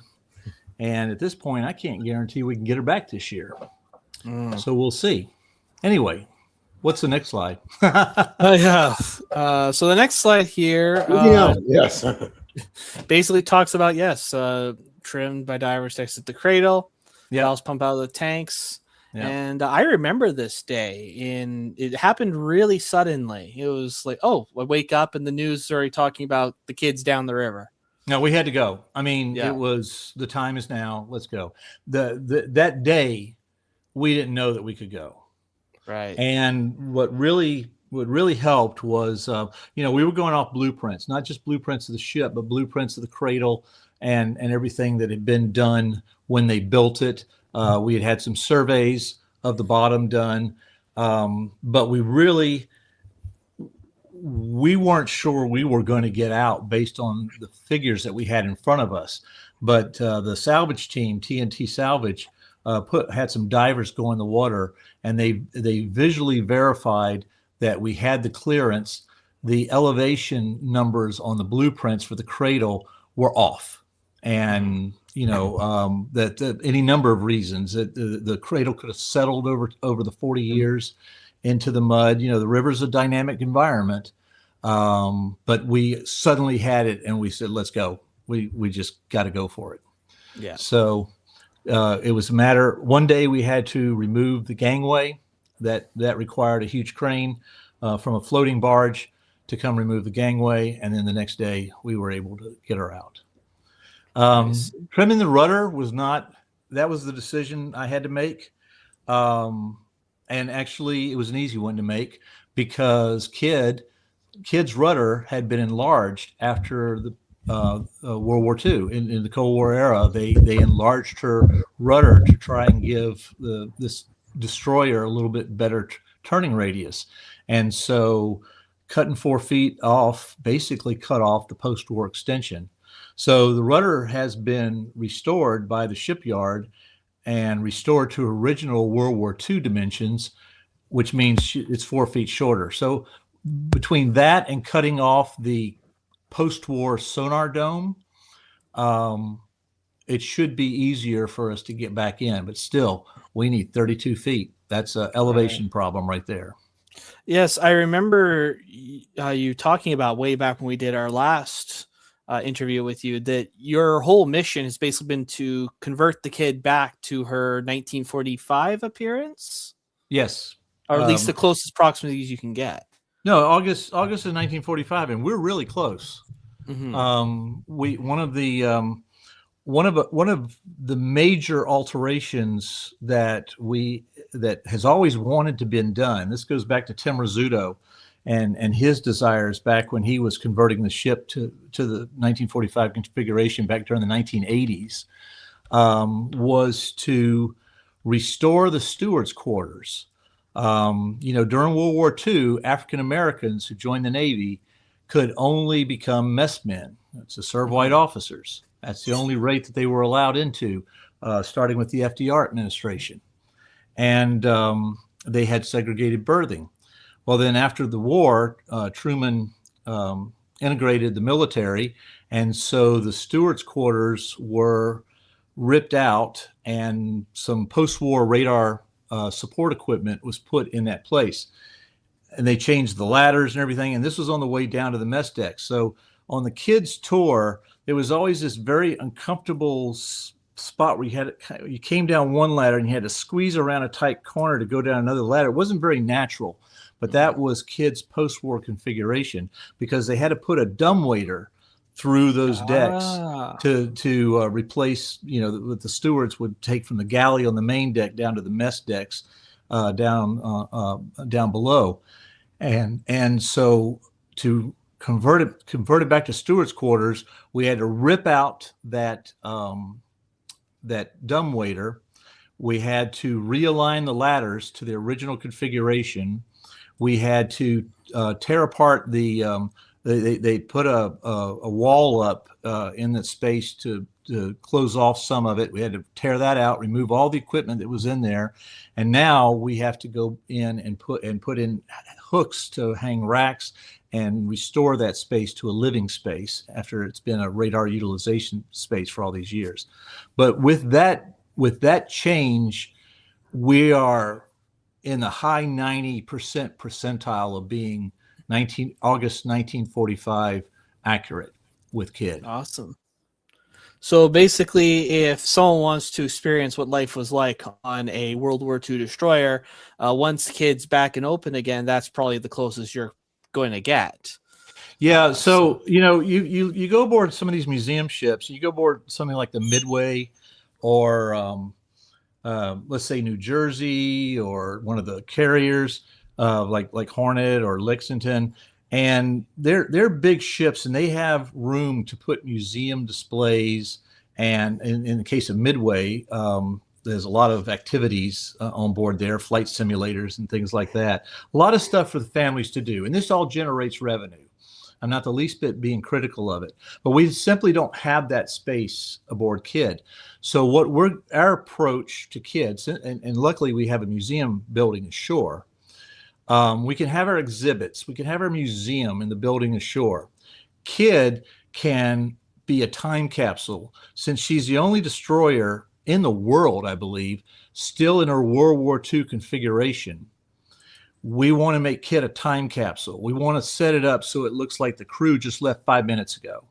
And at this point, I can't guarantee we can get her back this year. So we'll see. Anyway, what's the next slide? Yeah. So the next slide here yes, basically talks about, trimmed by divers to exit the cradle. Valves pump out of the tanks. And I remember this day, it happened really suddenly. It was like, I wake up and the news is already talking about the kids down the river. No, we had to go. I mean, it was, the time is now, let's go. That day, we didn't know that we could go. Right. And what really helped was, we were going off blueprints, not just blueprints of the ship, but blueprints of the cradle and everything that had been done when they built it. We had some surveys of the bottom done, but we weren't sure we were going to get out based on the figures that we had in front of us. But the salvage team, TNT Salvage, had some divers go in the water, and they visually verified that we had the clearance. The elevation numbers on the blueprints for the cradle were off. And that any number of reasons that the cradle could have settled over the 40 years into the mud. The river's a dynamic environment, but we suddenly had it, and we said, let's go. We just got to go for it. Yeah. So it was a matter. One day we had to remove the gangway that required a huge crane from a floating barge to come remove the gangway, and then the next day we were able to get her out. Nice. Trimming the rudder that was the decision I had to make. And actually it was an easy one to make because Kidd's rudder had been enlarged after the World War II. In the Cold War era, they enlarged her rudder to try and give this destroyer a little bit better turning radius. And so cutting 4 feet off basically cut off the post-war extension. So the rudder has been restored by the shipyard and restored to original World War II dimensions, which means it's 4 feet shorter. So between that and cutting off the post-war sonar dome, it should be easier for us to get back in. But still, we need 32 feet. That's an elevation problem right there. Yes, I remember you talking about way back when we did our last interview with you that your whole mission has basically been to convert the Kidd back to her 1945 appearance. Yes, or at least the closest proximities you can get. No, August of 1945, and we're really close. Mm-hmm. One of the major alterations that has always wanted to been done. This goes back to Tim Rizzuto and his desires back when he was converting the ship to the 1945 configuration back during the 1980s, was to restore the steward's quarters. During World War II, African Americans who joined the Navy could only become messmen, to serve white officers. That's the only rate that they were allowed into, starting with the FDR administration. And they had segregated berthing. Well, then after the war, Truman integrated the military, and so the steward's quarters were ripped out, and some post-war radar support equipment was put in that place. And they changed the ladders and everything, and this was on the way down to the mess deck. So on the Kidd's tour, there was always this very uncomfortable spot where you came down one ladder and you had to squeeze around a tight corner to go down another ladder. It wasn't very natural, but that was Kidd's post-war configuration because they had to put a dumbwaiter through those decks to replace, what the stewards would take from the galley on the main deck down to the mess decks down below, and so to convert it back to steward's quarters, we had to rip out that dumbwaiter. We had to realign the ladders to the original configuration. We had to tear apart the. They put a wall up in that space to close off some of it. We had to tear that out, remove all the equipment that was in there, and now we have to go in and put in hooks to hang racks and restore that space to a living space after it's been a radar utilization space for all these years. But with that change, we are in the high 90% percentile of being August 1945 accurate with Kidd. Awesome. So basically, if someone wants to experience what life was like on a World War II destroyer, once Kidd's back and open again, that's probably the closest you're going to get. Yeah. So you go aboard some of these museum ships. You go aboard something like the Midway, or let's say New Jersey, or one of the carriers. Like Hornet or Lexington, and they're big ships, and they have room to put museum displays. And in the case of Midway, there's a lot of activities on board there, flight simulators and things like that. A lot of stuff for the families to do, and this all generates revenue. I'm not the least bit being critical of it, but we simply don't have that space aboard Kidd. So our approach to Kids, and luckily we have a museum building ashore. We can have our exhibits. We can have our museum in the building ashore. Kidd can be a time capsule, since she's the only destroyer in the world, I believe, still in her World War II configuration. We want to make Kidd a time capsule. We want to set it up so it looks like the crew just left 5 minutes ago,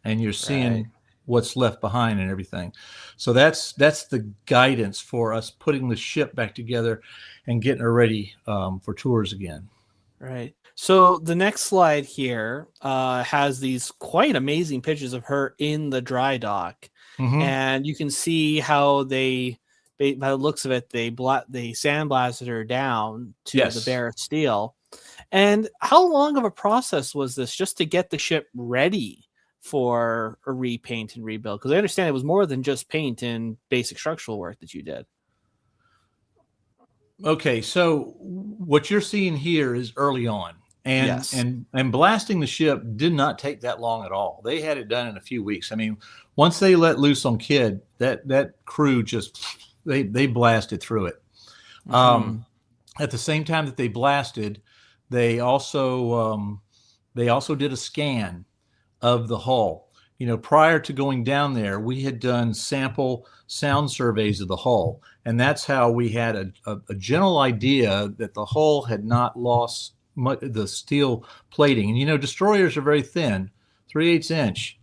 and you're seeing what's left behind and everything. So that's the guidance for us putting the ship back together and getting her ready for tours again. Right. So the next slide here has these quite amazing pictures of her in the dry dock, and you can see how by the looks of it, they sandblasted her down to the bare steel. And how long of a process was this just to get the ship ready for a repaint and rebuild? Because I understand it was more than just paint and basic structural work that you did. Okay, so what you're seeing here is early on. And Yes. and blasting the ship did not take that long at all. They had it done in a few weeks. I mean, once they let loose on Kidd, that crew just they blasted through it. At the same time that they blasted, they also did a scan of the hull. You know, prior to going down there, we had done sample sound surveys of the hull, and that's how we had a general idea that the hull had not lost the steel plating. And you know, destroyers are very thin, 3/8 inch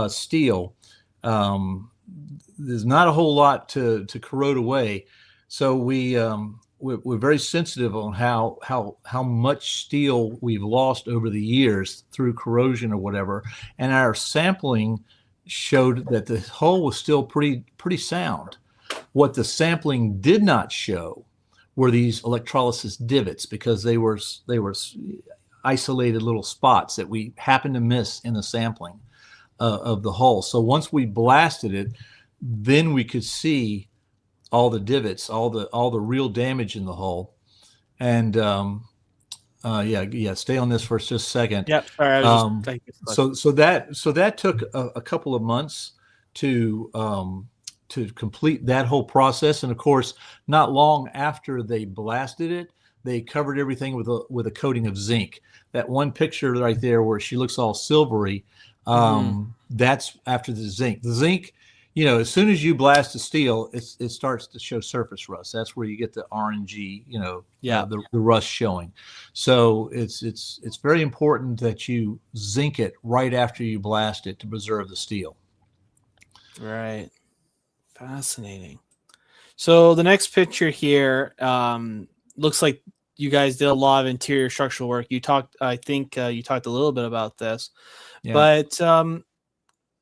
steel. There's not a whole lot to corrode away, so we're very sensitive on how much steel we've lost over the years through corrosion or whatever. And our sampling showed that the hull was still pretty sound. What the sampling did not show were these electrolysis divots, because they were isolated little spots that we happened to miss in the sampling of the hull. So once we blasted it, then we could see all the divots, all the real damage in the hull. And stay on this for just a second. Yep. Sorry, so that took a couple of months to complete that whole process. And of course, not long after they blasted it, they covered everything with a coating of zinc. That one picture right there where she looks all silvery, that's after the zinc. The zinc, you know, as soon as you blast the steel, it starts to show surface rust. That's where you get the orangey, you know, the rust showing. So it's very important that you zinc it right after you blast it to preserve the steel. Right. Fascinating. So the next picture here looks like you guys did a lot of interior structural work. I think you talked a little bit about this, but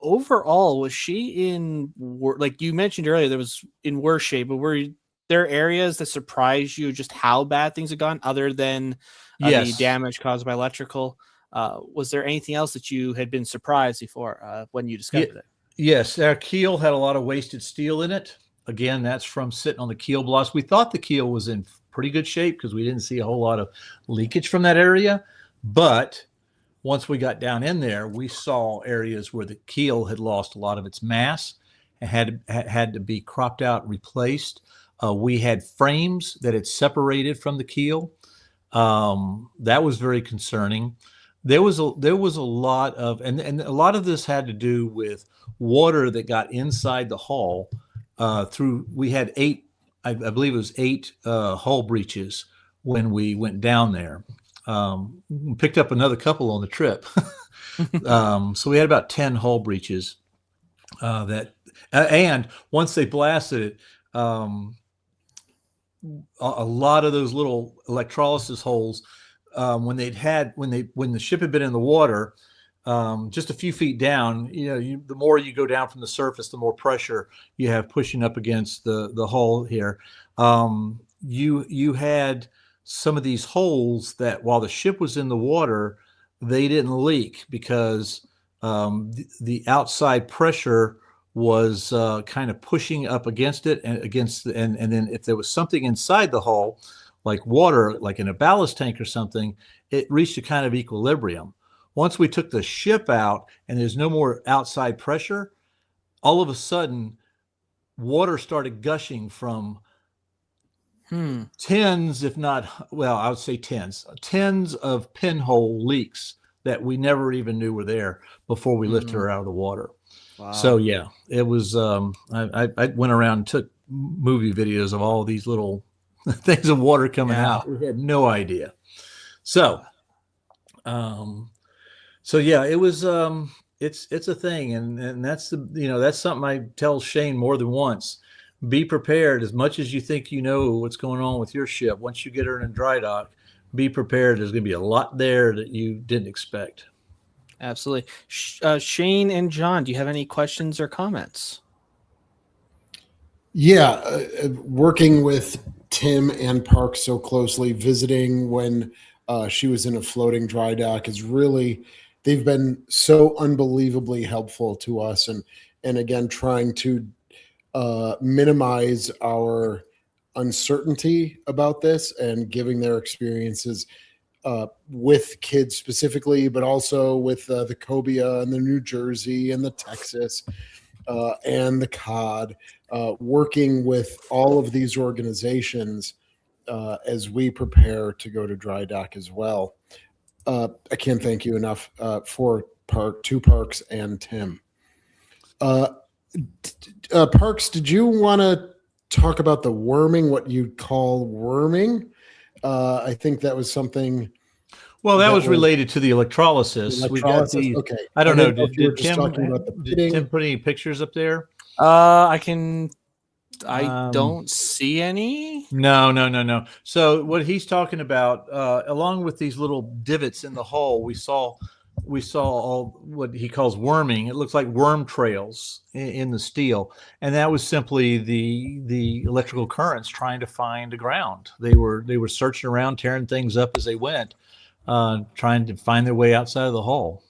overall, was she in like you mentioned earlier, there was in worse shape, but were there areas that surprised you just how bad things had gone other than the damage caused by electrical? Was there anything else that you had been surprised before when you discovered it? Yes, our keel had a lot of wasted steel in it. Again, that's from sitting on the keel blocks. We thought the keel was in pretty good shape because we didn't see a whole lot of leakage from that area. But once we got down in there, we saw areas where the keel had lost a lot of its mass and had to be cropped out and replaced. We had frames that had separated from the keel. That was very concerning. There was a lot of, and a lot of this had to do with water that got inside the hull we had eight, I believe it was eight hull breaches when we went down there. Picked up another couple on the trip. So we had about 10 hull breaches and once they blasted it, a lot of those little electrolysis holes, when the ship had been in the water, just a few feet down, you know, the more you go down from the surface, the more pressure you have pushing up against the hull here. You had some of these holes that while the ship was in the water, they didn't leak because the outside pressure was kind of pushing up against it and then if there was something inside the hull, like water, like in a ballast tank or something, it reached a kind of equilibrium. Once we took the ship out and there's no more outside pressure, all of a sudden water started gushing from tens, if not, well, I would say tens of pinhole leaks that we never even knew were there before we lifted her out of the water. Wow. So yeah, it was, I went around and took movie videos of all these little things of water coming out. We had no idea. So yeah, it was, it's a thing. And that's that's something I tell Shane more than once. Be prepared as much as you think you know what's going on with your ship. Once you get her in dry dock, be prepared. There's going to be a lot there that you didn't expect. Absolutely. Shane and John, do you have any questions or comments? Yeah, working with Tim and Park so closely, visiting when she was in a floating dry dock is really, they've been so unbelievably helpful to us. And again, trying to minimize our uncertainty about this and giving their experiences with kids specifically, but also with the Cobia and the New Jersey and the Texas and the KIDD, working with all of these organizations as we prepare to go to dry dock as well. I can't thank you enough for two Parks and Tim. Parks, did you want to talk about the worming, what you'd call worming? I think that was something. Well, that was related to the electrolysis. We got these. Okay. I don't know. Did Tim put any pictures up there? I don't see any. No. So what he's talking about, along with these little divots in the hull, we saw all what he calls worming. It looks like worm trails in the steel, and that was simply the electrical currents trying to find the ground. They were searching around, tearing things up as they went, trying to find their way outside of the hull.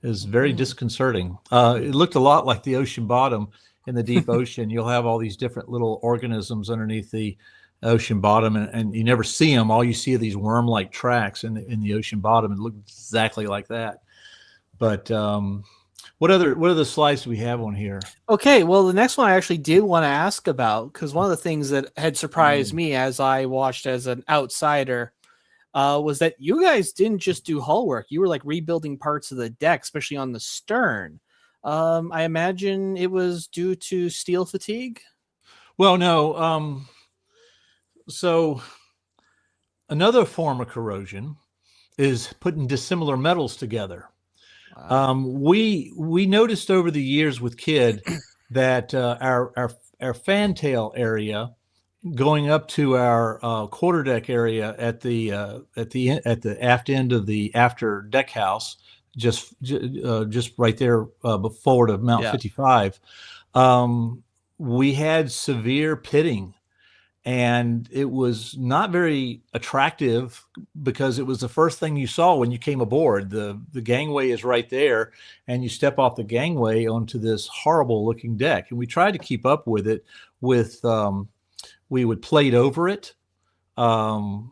It was very disconcerting. It looked a lot like the ocean bottom in the deep ocean. You'll have all these different little organisms underneath the ocean bottom, and you never see them. All you see are these worm-like tracks in the ocean bottom. It looked exactly like that. But what other slides do we have on here? Okay, well, the next one I actually did want to ask about, because one of the things that had surprised me as I watched as an outsider was that you guys didn't just do hull work. You were like rebuilding parts of the deck, especially on the stern. I imagine it was due to steel fatigue. Well, no. So another form of corrosion is putting dissimilar metals together. Wow. We noticed over the years with KIDD that our fantail area going up to our quarterdeck area at the aft end of the after deck house, just right there forward of Mount 55, we had severe pitting. And it was not very attractive because it was the first thing you saw when you came aboard. The gangway is right there, and you step off the gangway onto this horrible looking deck. And we tried to keep up with it with we would plate over it and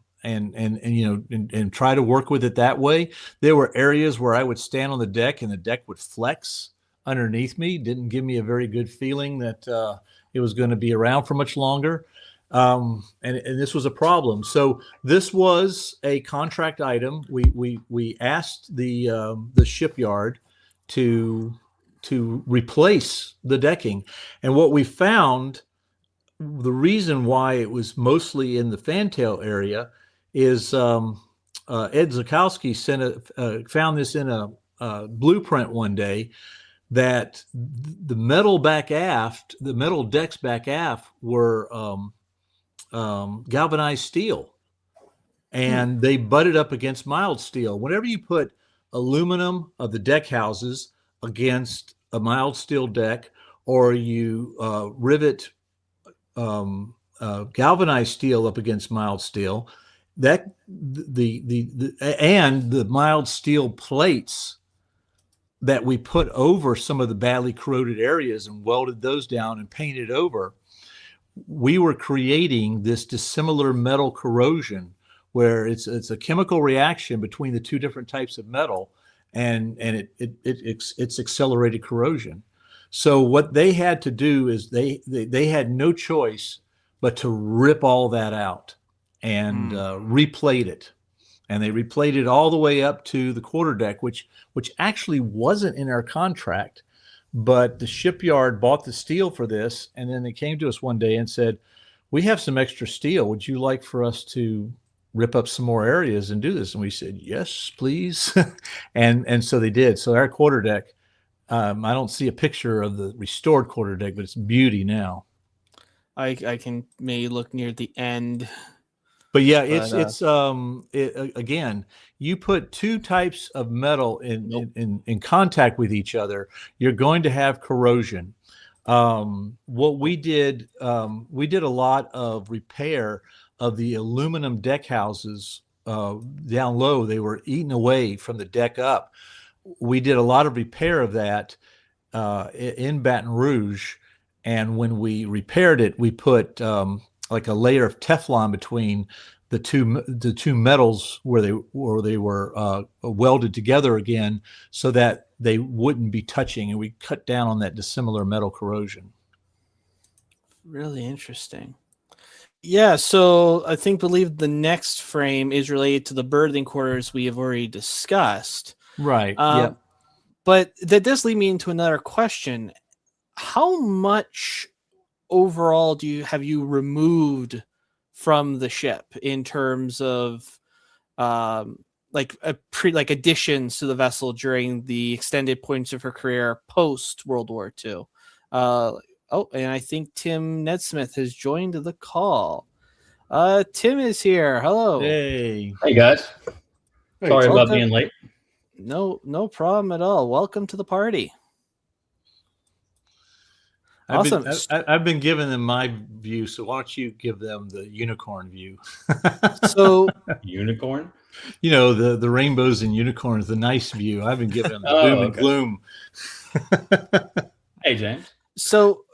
try to work with it that way. There were areas where I would stand on the deck and the deck would flex underneath me. Didn't give me a very good feeling that it was going to be around for much longer. And this was a problem. So this was a contract item. We asked the shipyard to replace the decking, and what we found, the reason why it was mostly in the fantail area, is Ed Zakowski found this in a blueprint one day, that the metal back aft, the metal decks back aft were galvanized steel, and they butted up against mild steel. Whenever you put aluminum of the deck houses against a mild steel deck, or you rivet galvanized steel up against mild steel, that the mild steel plates that we put over some of the badly corroded areas and welded those down and painted over, we were creating this dissimilar metal corrosion, where it's a chemical reaction between the two different types of metal, and it's accelerated corrosion. So what they had to do is they had no choice but to rip all that out and replate it. And they replated it all the way up to the quarterdeck, which actually wasn't in our contract. But the shipyard bought the steel for this, and then they came to us one day and said, "We have some extra steel. Would you like for us to rip up some more areas and do this?" And we said, "Yes, please." and so they did. So our quarterdeck, I don't see a picture of the restored quarterdeck, but it's beauty now. I can maybe look near the end. But yeah, again, you put two types of metal in contact with each other, you're going to have corrosion. What we did a lot of repair of the aluminum deck houses down low. They were eaten away from the deck up. We did a lot of repair of that in Baton Rouge, and when we repaired it, we put like a layer of Teflon between the two metals where they were welded together again, so that they wouldn't be touching, and we cut down on that dissimilar metal corrosion. Really interesting. Yeah, so I believe the next frame is related to the berthing quarters we have already discussed. Right. Yeah. But that does lead me into another question. How much overall have you removed from the ship in terms of like additions to the vessel during the extended points of her career post World War II? And I think Tim Nesmith has joined the call. Tim is here. Hello. Hey guys. Sorry about Welcome. being late. No problem at all. Welcome to the party. Awesome. I've been giving them my view, so why don't you give them the unicorn view? So unicorn? You know, the rainbows and unicorns, the nice view. I've been giving them the doom and gloom. Hey, James. So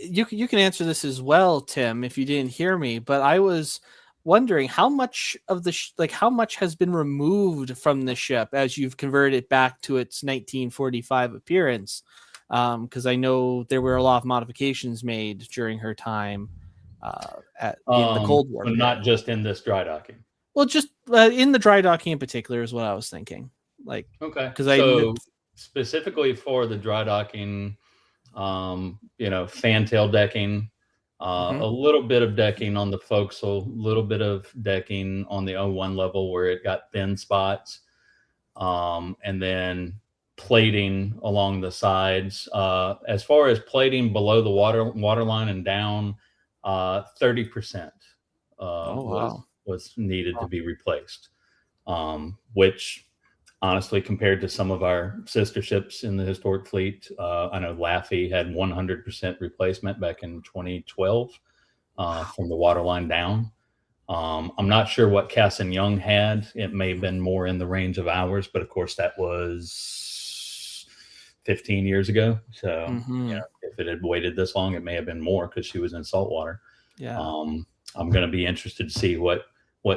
you can answer this as well, Tim, if you didn't hear me, but I was wondering how much of the how much has been removed from the ship as you've converted it back to its 1945 appearance. Because I know there were a lot of modifications made during her time in the Cold War. But not just in this dry docking. Well, just in the dry docking in particular is what I was thinking. Like, okay, because specifically for the dry docking, fantail decking, a little bit of decking on the forecastle, a little bit of decking on the 01 level where it got thin spots, and then plating along the sides. As far as plating below the waterline and down, 30% was needed to be replaced, which honestly, compared to some of our sister ships in the historic fleet, I know Laffey had 100% replacement back in 2012 from the waterline down. I'm not sure what Cass and Young had. It may have been more in the range of hours, but of course that was 15 years ago. So if it had waited this long, it may have been more because she was in saltwater. Yeah. I'm going to be interested to see what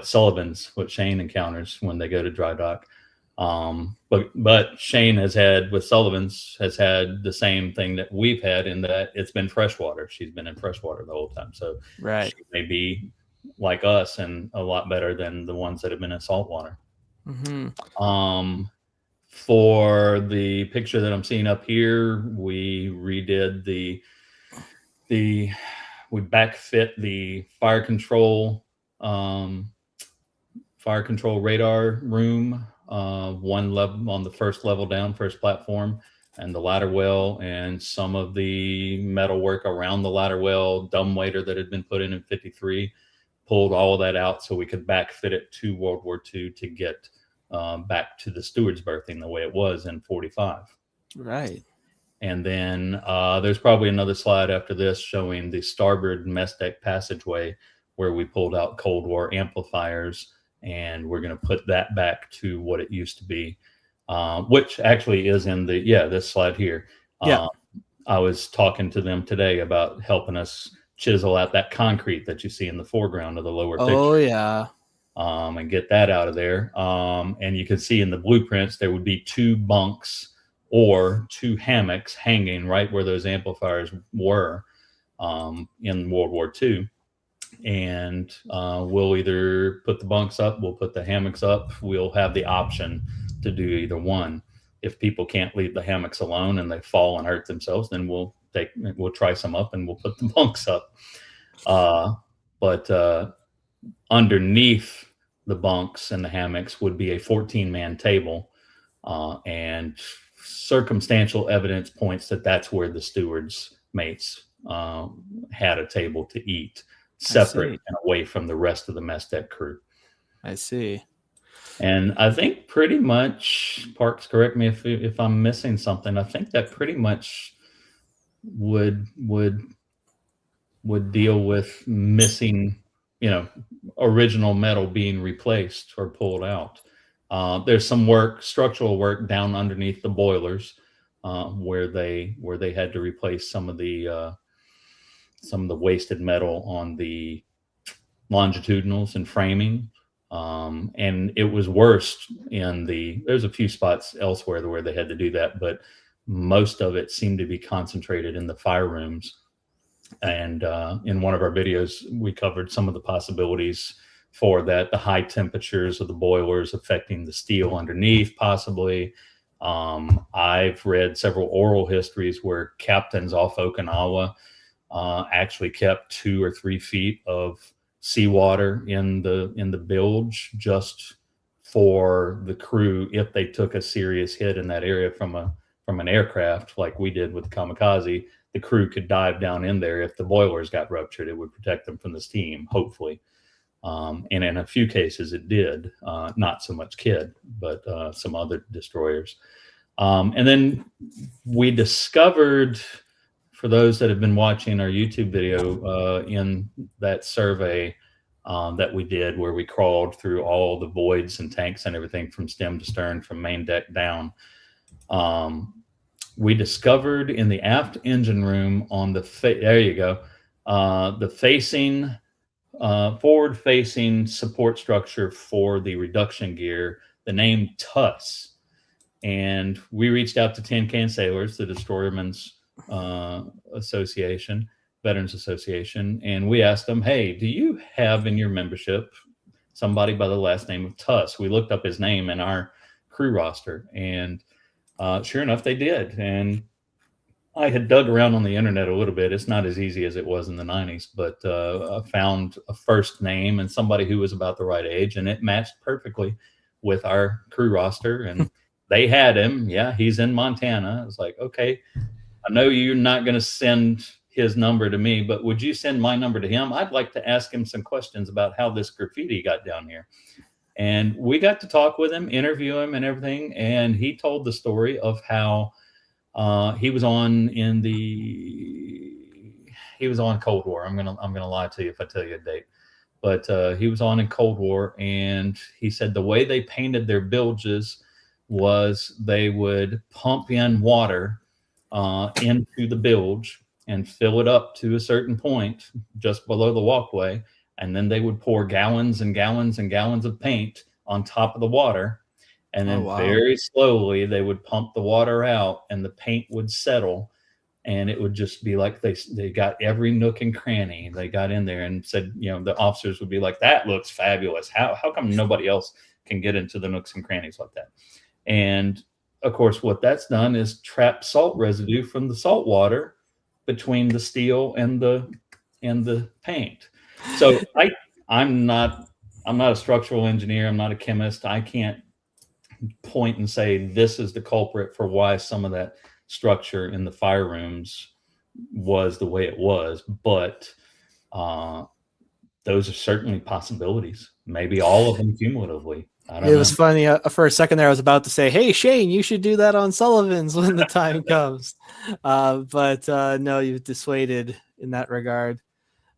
Shane encounters when they go to dry dock. But Shane has had the same thing that we've had, in that it's been freshwater. She's been in freshwater the whole time. So right. She may be like us and a lot better than the ones that have been in saltwater. For the picture that I'm seeing up here, we redid we backfit the fire control radar room, one level on the first level down, first platform, and the ladder well, and some of the metal work around the ladder well, dumbwaiter that had been put in 53, pulled all of that out so we could backfit it to World War II to get back to the steward's berthing the way it was in 45. Right. And then there's probably another slide after this showing the starboard mess deck passageway where we pulled out Cold War amplifiers, and we're going to put that back to what it used to be, which actually is in this slide here. I was talking to them today about helping us chisel out that concrete that you see in the foreground of the lower picture. Oh, yeah. And get that out of there. And you can see in the blueprints, there would be 2 bunks or 2 hammocks hanging right where those amplifiers were in World War II. And we'll either put the bunks up, we'll put the hammocks up. We'll have the option to do either one. If people can't leave the hammocks alone and they fall and hurt themselves, then we'll try some up and we'll put the bunks up. But underneath the bunks and the hammocks would be a 14-man table, and circumstantial evidence points that that's where the stewards' mates had a table to eat. separate and away from the rest of the mess deck crew. I see. And I think pretty much, Parks, correct me if I'm missing something. I think that pretty much would deal with missing, original metal being replaced or pulled out. There's some structural work down underneath the boilers where they had to replace some of the wasted metal on the longitudinals and framing. And it was worse there's a few spots elsewhere where they had to do that, but most of it seemed to be concentrated in the fire rooms. And in one of our videos, we covered some of the possibilities for that, the high temperatures of the boilers affecting the steel underneath, possibly. I've read several oral histories where captains off Okinawa actually kept 2 or 3 feet of seawater in the bilge just for the crew if they took a serious hit in that area from an aircraft like we did with the Kamikaze. The crew could dive down in there. If the boilers got ruptured, it would protect them from the steam, hopefully. And in a few cases it did, not so much KIDD, but some other destroyers. And then we discovered, for those that have been watching our YouTube video, in that survey that we did where we crawled through all the voids and tanks and everything from stem to stern, from main deck down, we discovered in the aft engine room on the forward-facing support structure for the reduction gear, the name TUS. And we reached out to Tin Can Sailors, the Destroyermen's Association, Veterans Association, and we asked them, hey, do you have in your membership somebody by the last name of TUS? We looked up his name in our crew roster, and sure enough, they did. And I had dug around on the internet a little bit. It's not as easy as it was in the 90s, but I found a first name and somebody who was about the right age, and it matched perfectly with our crew roster. And they had him. Yeah, he's in Montana. I was like, okay, I know you're not going to send his number to me, but would you send my number to him? I'd like to ask him some questions about how this graffiti got down here. And we got to talk with him, interview him and everything. And he told the story of how he was on Cold War. I'm gonna lie to you if I tell you a date, but he was on in Cold War, and he said the way they painted their bilges was they would pump in water into the bilge and fill it up to a certain point just below the walkway, and then they would pour gallons and gallons and gallons of paint on top of the water. And then very slowly they would pump the water out, and the paint would settle, and it would just be like they got every nook and cranny. They got in there and said, the officers would be like, that looks fabulous. How come nobody else can get into the nooks and crannies like that? And of course, what that's done is trap salt residue from the salt water between the steel and the paint. So I'm not a structural engineer. I'm not a chemist. I can't point and say this is the culprit for why some of that structure in the fire rooms was the way it was, but those are certainly possibilities. Maybe all of them cumulatively. I don't know. It was funny. For a second there, I was about to say, hey, Shane, you should do that on Sullivan's when the time comes. But no, you've dissuaded in that regard.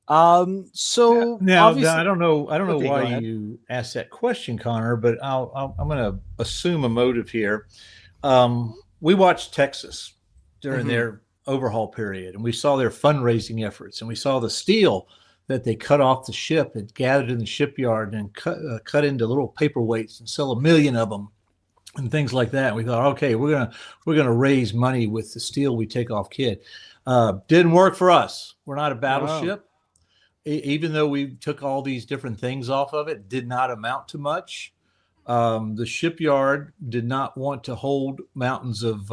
So now I don't know why you asked that question, Connor, but I'm going to assume a motive here. We watched Texas during their overhaul period, and we saw their fundraising efforts, and we saw the steel that they cut off the ship and gathered in the shipyard and cut into little paperweights and sell 1 million of them and things like that. We thought, okay, we're gonna raise money with the steel we take off KIDD. Didn't work for us. We're not a battleship. Even though we took all these different things off of it, did not amount to much. The shipyard did not want to hold mountains of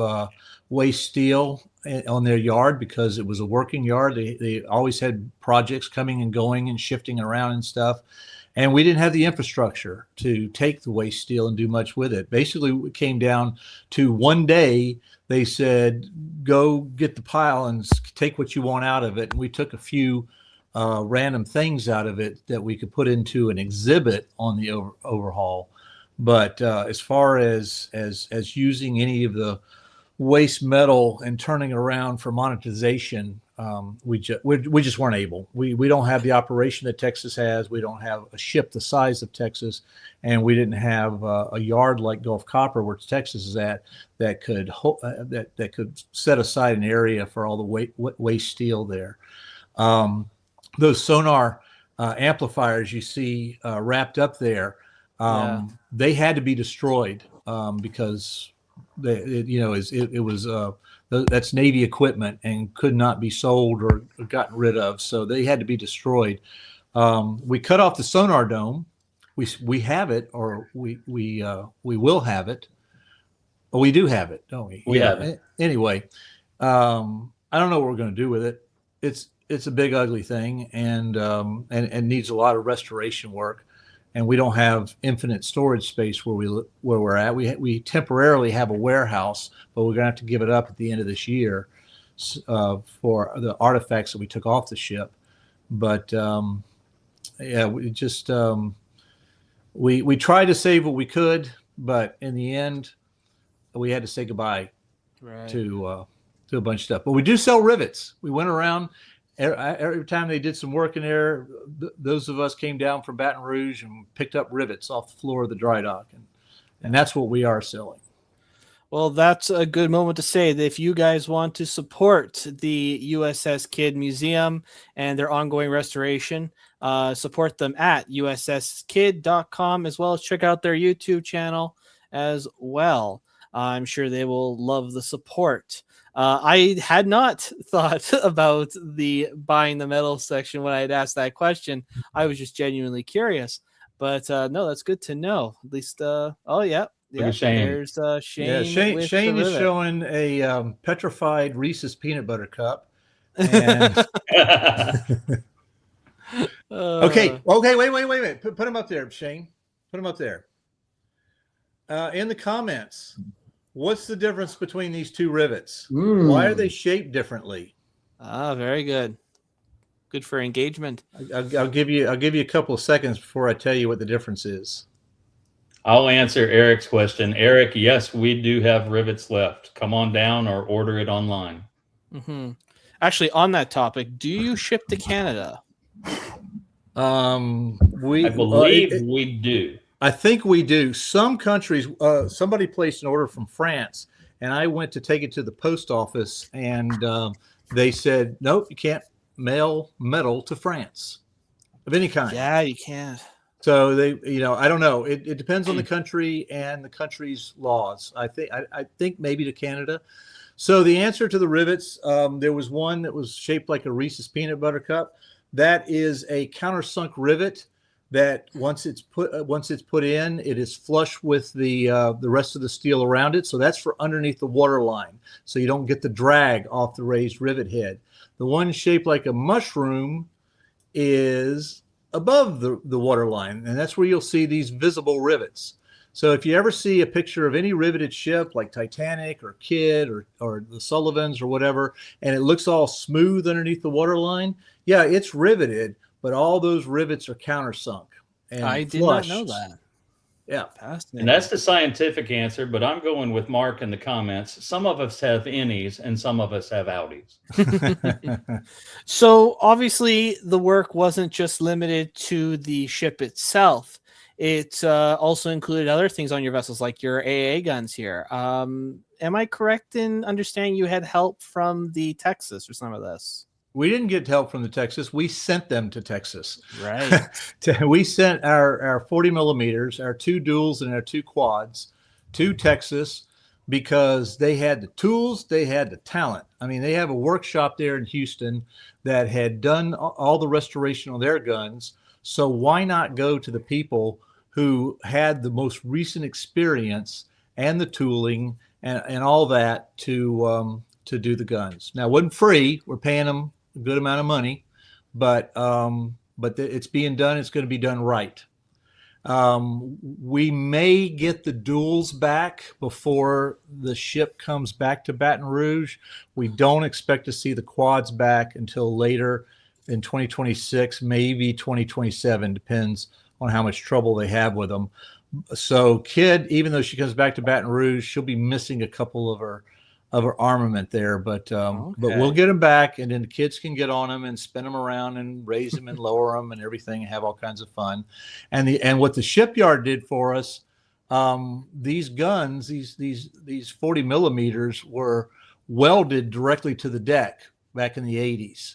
waste steel on their yard because it was a working yard. They always had projects coming and going and shifting around and stuff. And we didn't have the infrastructure to take the waste steel and do much with it. Basically, it came down to one day they said, go get the pile and take what you want out of it. And we took a few random things out of it that we could put into an exhibit on the overhaul. But as far as using any of the waste metal and turning it around for monetization, we just weren't able. We don't have the operation that Texas has. We don't have a ship the size of Texas, and we didn't have a yard like Gulf Copper, where Texas is at, that could that could set aside an area for all the waste steel there. Those sonar amplifiers you see wrapped up there, they had to be destroyed because it was that's Navy equipment and could not be sold or gotten rid of, so they had to be destroyed. We cut off the sonar dome. We have it, or we will have it. Oh, we do have it, don't we? We have it. Anyway, I don't know what we're going to do with it. It's a big ugly thing, and needs a lot of restoration work. And we don't have infinite storage space where we're at. We temporarily have a warehouse, but we're going to have to give it up at the end of this year for the artifacts that we took off the ship. But we just we tried to save what we could, but in the end, we had to say goodbye to a bunch of stuff. But we do sell rivets. We went around. Every time they did some work in there, those of us came down from Baton Rouge and picked up rivets off the floor of the dry dock, and that's what we are selling. Well, that's a good moment to say that if you guys want to support the USS KIDD Museum and their ongoing restoration, support them at USSKIDD.com, as well as check out their YouTube channel as well. I'm sure they will love the support. I had not thought about the buying the metal section when I had asked that question. I was just genuinely curious, but no, that's good to know. At least, Shane. There's Shane. Yeah, Shane is showing a petrified Reese's peanut butter cup. And okay, wait. Put him up there, Shane. Put him up there. In the comments. What's the difference between these two rivets? Why are they shaped differently? Very good. Good for engagement. I'll give you a couple of seconds before I tell you what the difference is. I'll answer Eric's question. Eric, yes, we do have rivets left. Come on down or order it online. Mm-hmm. Actually, on that topic, do you ship to Canada? I believe we do. I think we do. Some countries, somebody placed an order from France, and I went to take it to the post office, and they said, nope, you can't mail metal to France of any kind. Yeah, you can't. So they, I don't know. It depends on the country and the country's laws. I think maybe to Canada. So the answer to the rivets, there was one that was shaped like a Reese's peanut butter cup. That is a countersunk rivet that once it's put in, it is flush with the rest of the steel around it. So that's for underneath the water line, so you don't get the drag off the raised rivet head. The one shaped like a mushroom is above the water line, and that's where you'll see these visible rivets. So if you ever see a picture of any riveted ship like Titanic or Kidd or the Sullivans or whatever, and it looks all smooth underneath the water line, yeah, it's riveted, but all those rivets are countersunk. And I did not know that. Yeah. And that's the scientific answer, but I'm going with Mark in the comments. Some of us have innies and some of us have outies. So obviously the work wasn't just limited to the ship itself. It also included other things on your vessels, like your AA guns here. Am I correct in understanding you had help from the Texas for some of this? We didn't get help from the Texas. We sent them to Texas. Right. We sent our 40 millimeters, our two duals and our two quads to Texas because they had the tools, they had the talent. I mean, they have a workshop there in Houston that had done all the restoration on their guns. So why not go to the people who had the most recent experience and the tooling and all that to do the guns? Now, it wasn't free. We're paying them a good amount of money, but it's being done. It's going to be done right. We may get the duals back before the ship comes back to Baton Rouge. We don't expect to see the quads back until later in 2026, maybe 2027, depends on how much trouble they have with them. So Kidd, even though she comes back to Baton Rouge, she'll be missing a couple of her armament there, but we'll get them back, and then the kids can get on them and spin them around and raise them and lower them and everything, and have all kinds of fun. And what the shipyard did for us, these guns, these 40 millimeters were welded directly to the deck back in the 80s.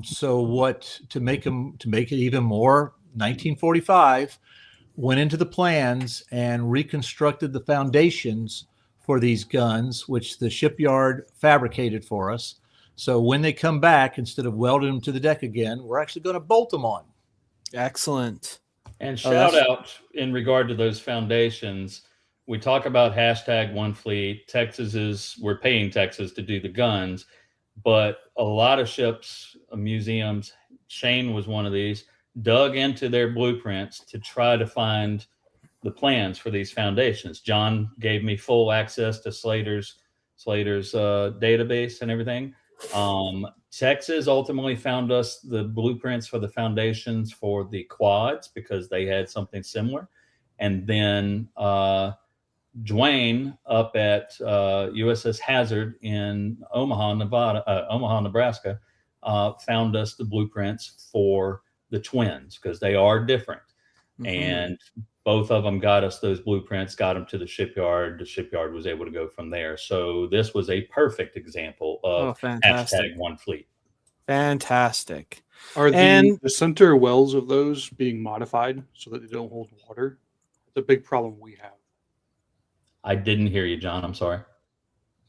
So to make it even more, 1945 went into the plans and reconstructed the foundations for these guns, which the shipyard fabricated for us. So when they come back, instead of welding them to the deck again, we're actually going to bolt them on. Excellent. And shout out in regard to those foundations. We talk about hashtag One Fleet. We're paying Texas to do the guns, but a lot of ships, museums, Shane was one of these, dug into their blueprints to try to find the plans for these foundations. John gave me full access to Slater's database and everything. Texas ultimately found us the blueprints for the foundations for the quads because they had something similar. And then Dwayne up at USS Hazard in Omaha, Nebraska, found us the blueprints for the twins because they are different. And both of them got us those blueprints, got them to the shipyard. The shipyard was able to go from there. So this was a perfect example of hashtag One Fleet. Fantastic. Are the center wells of those being modified so that they don't hold water? It's a big problem we have. I didn't hear you, John. I'm sorry.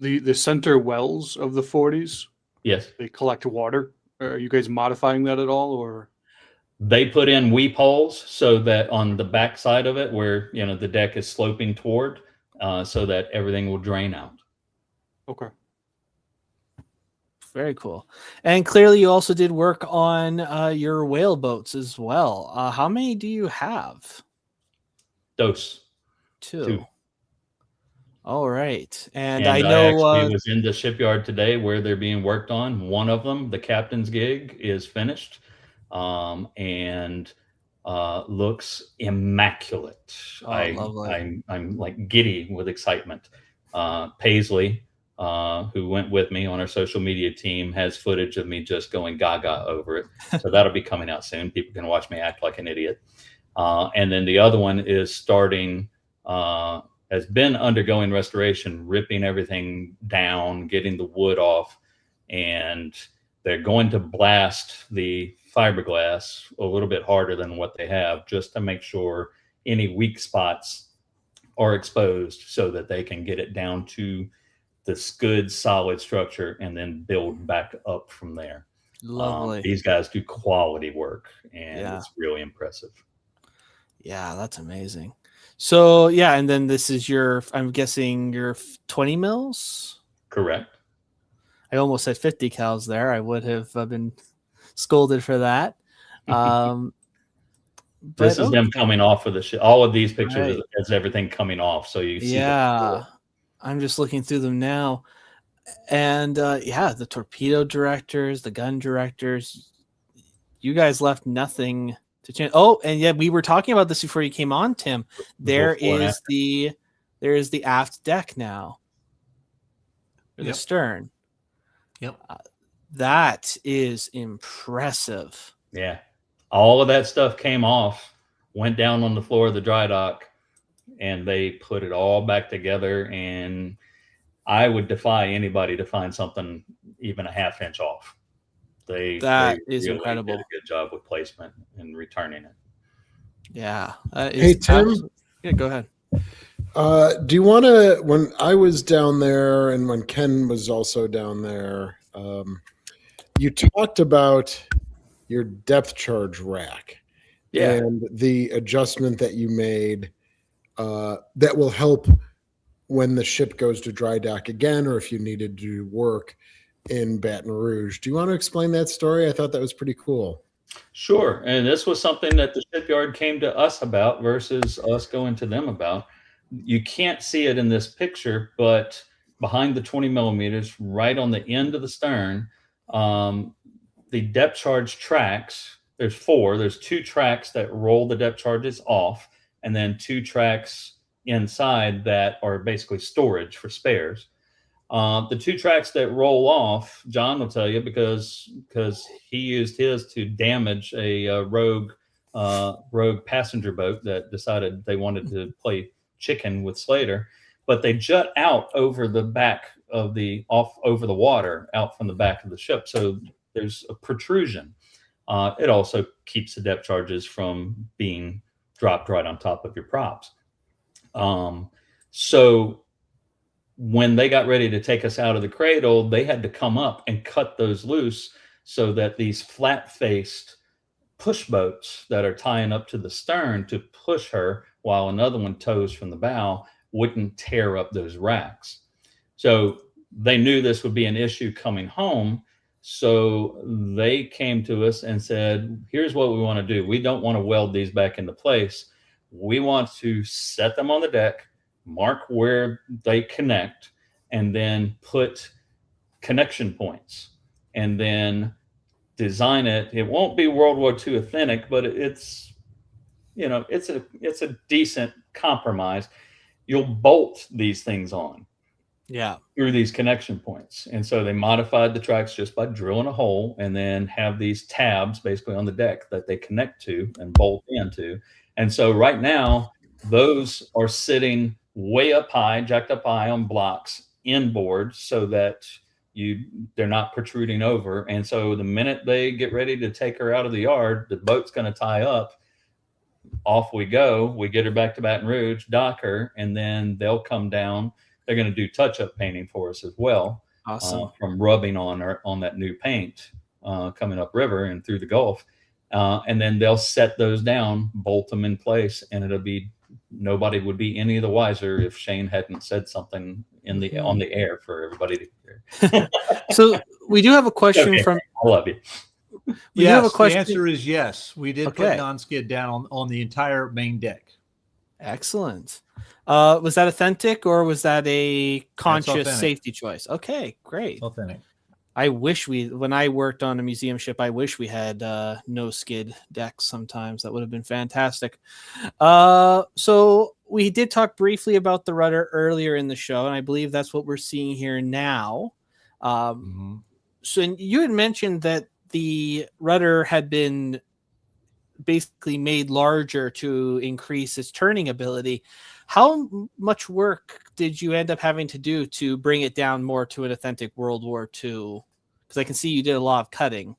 The center wells of the 40s, yes, they collect water. Are you guys modifying that at all, or? They put in weep holes so that on the back side of it, where the deck is sloping toward, so that everything will drain out. Okay. Very cool. And clearly, you also did work on your whale boats as well. How many do you have? Two. All right. And I know I actually was in the shipyard today where they're being worked on. One of them, the captain's gig, is finished. And looks immaculate. Lovely. I'm like giddy with excitement. Paisley, who went with me on our social media team, has footage of me just going gaga over it. So that'll be coming out soon. People can watch me act like an idiot. And then the other one is starting, has been undergoing restoration, ripping everything down, getting the wood off, and they're going to blast the fiberglass a little bit harder than what they have, just to make sure any weak spots are exposed so that they can get it down to this good solid structure and then build back up from there. Lovely. These guys do quality work, and it's really impressive. Yeah, that's amazing. So and then this is I'm guessing your 20 mils? Correct. I almost said 50 cals there. I would have been scolded for that. This is them coming off of the ship. All of these pictures is everything coming off. So you see. Yeah, I'm just looking through them now. And the torpedo directors, the gun directors, you guys left nothing to change. Oh, and we were talking about this before you came on, Tim. There is the aft deck now. The stern. Yep. That is impressive. Yeah. All of that stuff came off, went down on the floor of the dry dock, and they put it all back together. And I would defy anybody to find something even a half inch off. They is really incredible. did a good job with placement and returning it. Yeah. Hey, Tim. Yeah, go ahead. Do you want to, when I was down there and when Ken was also down there, you talked about your depth charge rack and the adjustment that you made that will help when the ship goes to dry dock again, or if you needed to do work in Baton Rouge. Do you want to explain that story? I thought that was pretty cool. Sure. And this was something that the shipyard came to us about versus us going to them about. You can't see it in this picture, but behind the 20 millimeters, right on the end of the stern, the depth charge tracks, there's 4. There's 2 tracks that roll the depth charges off, and then 2 tracks inside that are basically storage for spares. The 2 tracks that roll off, John will tell you, because he used his to damage a rogue passenger boat that decided they wanted to play chicken with Slater, but they jut out over the back of over the water, out from the back of the ship. So there's a protrusion. It also keeps the depth charges from being dropped right on top of your props. So when they got ready to take us out of the cradle, they had to come up and cut those loose so that these flat-faced push boats that are tying up to the stern to push her while another one tows from the bow wouldn't tear up those racks. So they knew this would be an issue coming home. So they came to us and said, here's what we want to do. We don't want to weld these back into place. We want to set them on the deck, mark where they connect, and then put connection points, and then design it. It won't be World War II authentic, but it's a decent compromise. You'll bolt these things on through these connection points. And so they modified the tracks just by drilling a hole and then have these tabs basically on the deck that they connect to and bolt into. And so right now, those are sitting way up high, jacked up high on blocks inboard so that they're not protruding over. And so the minute they get ready to take her out of the yard, the boat's going to tie up. Off we go. We get her back to Baton Rouge, dock her, and then they'll come down. They're going to do touch-up painting for us as well. Awesome. From rubbing on that new paint coming up river and through the Gulf. And then they'll set those down, bolt them in place, and nobody would be any the wiser if Shane hadn't said something on the air for everybody to hear. So we do have a question from. I love you. Yes, the answer is yes. We did put non-skid down on the entire main deck. Excellent. Was that authentic or was that a conscious safety choice? Okay, great. Authentic. I wish when I worked on a museum ship, I wish we had no skid decks sometimes. That would have been fantastic. So we did talk briefly about the rudder earlier in the show, and I believe that's what we're seeing here now. So you had mentioned that the rudder had been basically made larger to increase its turning ability. How much work did you end up having to do to bring it down more to an authentic World War II? Because I can see you did a lot of cutting.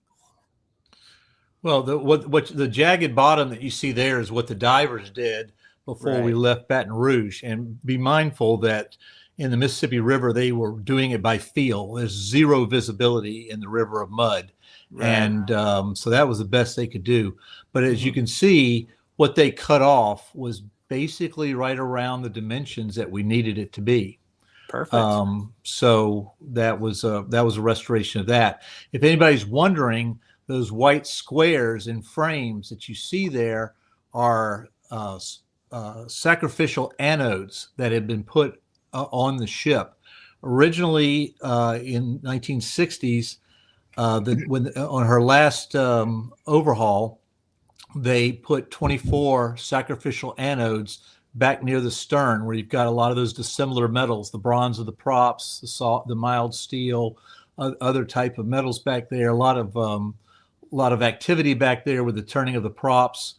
Well, the jagged bottom that you see there is what the divers did before we left Baton Rouge. And be mindful that in the Mississippi River, they were doing it by feel. There's zero visibility in the river of mud. And so that was the best they could do. But as you can see, what they cut off was basically right around the dimensions that we needed it to be. Perfect. So that was a restoration of that. If anybody's wondering, those white squares and frames that you see there are sacrificial anodes that had been put on the ship. Originally, in 1960s, on her last overhaul, they put 24 sacrificial anodes back near the stern, where you've got a lot of those dissimilar metals, the bronze of the props, the mild steel, other type of metals back there. A lot of activity back there with the turning of the props,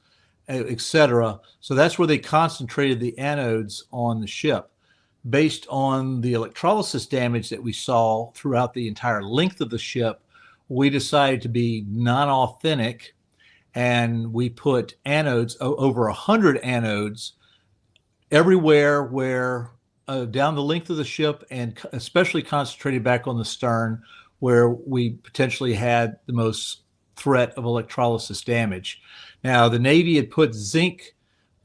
etc. So that's where they concentrated the anodes on the ship. Based on the electrolysis damage that we saw throughout the entire length of the ship, we decided to be non-authentic, and we put anodes, over 100 anodes, everywhere where down the length of the ship, and especially concentrated back on the stern where we potentially had the most threat of electrolysis damage. Now, the Navy had put zinc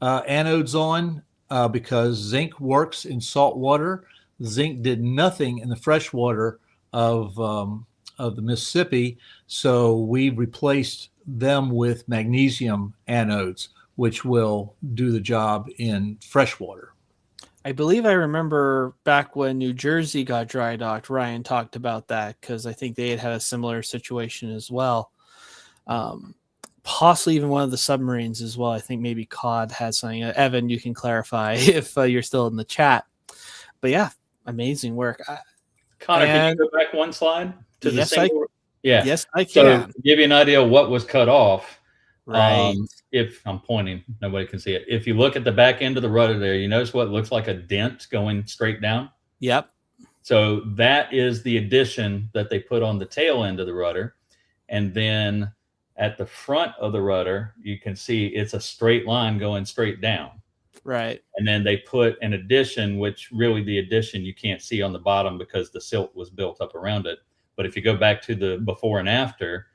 anodes on because zinc works in salt water. Zinc did nothing in the fresh water of the Mississippi, so we replaced them with magnesium anodes, which will do the job in freshwater. I believe I remember back when New Jersey got dry docked, Ryan talked about that because I think they had a similar situation as well. Possibly even one of the submarines as well. I think maybe COD has something. Evan, you can clarify if you're still in the chat. But yeah, amazing work. Connor, can you go back one slide to the single? Yes, I can. So to give you an idea of what was cut off, right. If I'm pointing, nobody can see it. If you look at the back end of the rudder there, you notice what looks like a dent going straight down? Yep. So that is the addition that they put on the tail end of the rudder. And then at the front of the rudder, you can see it's a straight line going straight down. Right. And then they put an addition, which really the addition you can't see on the bottom because the silt was built up around it. But if you go back to the before and after,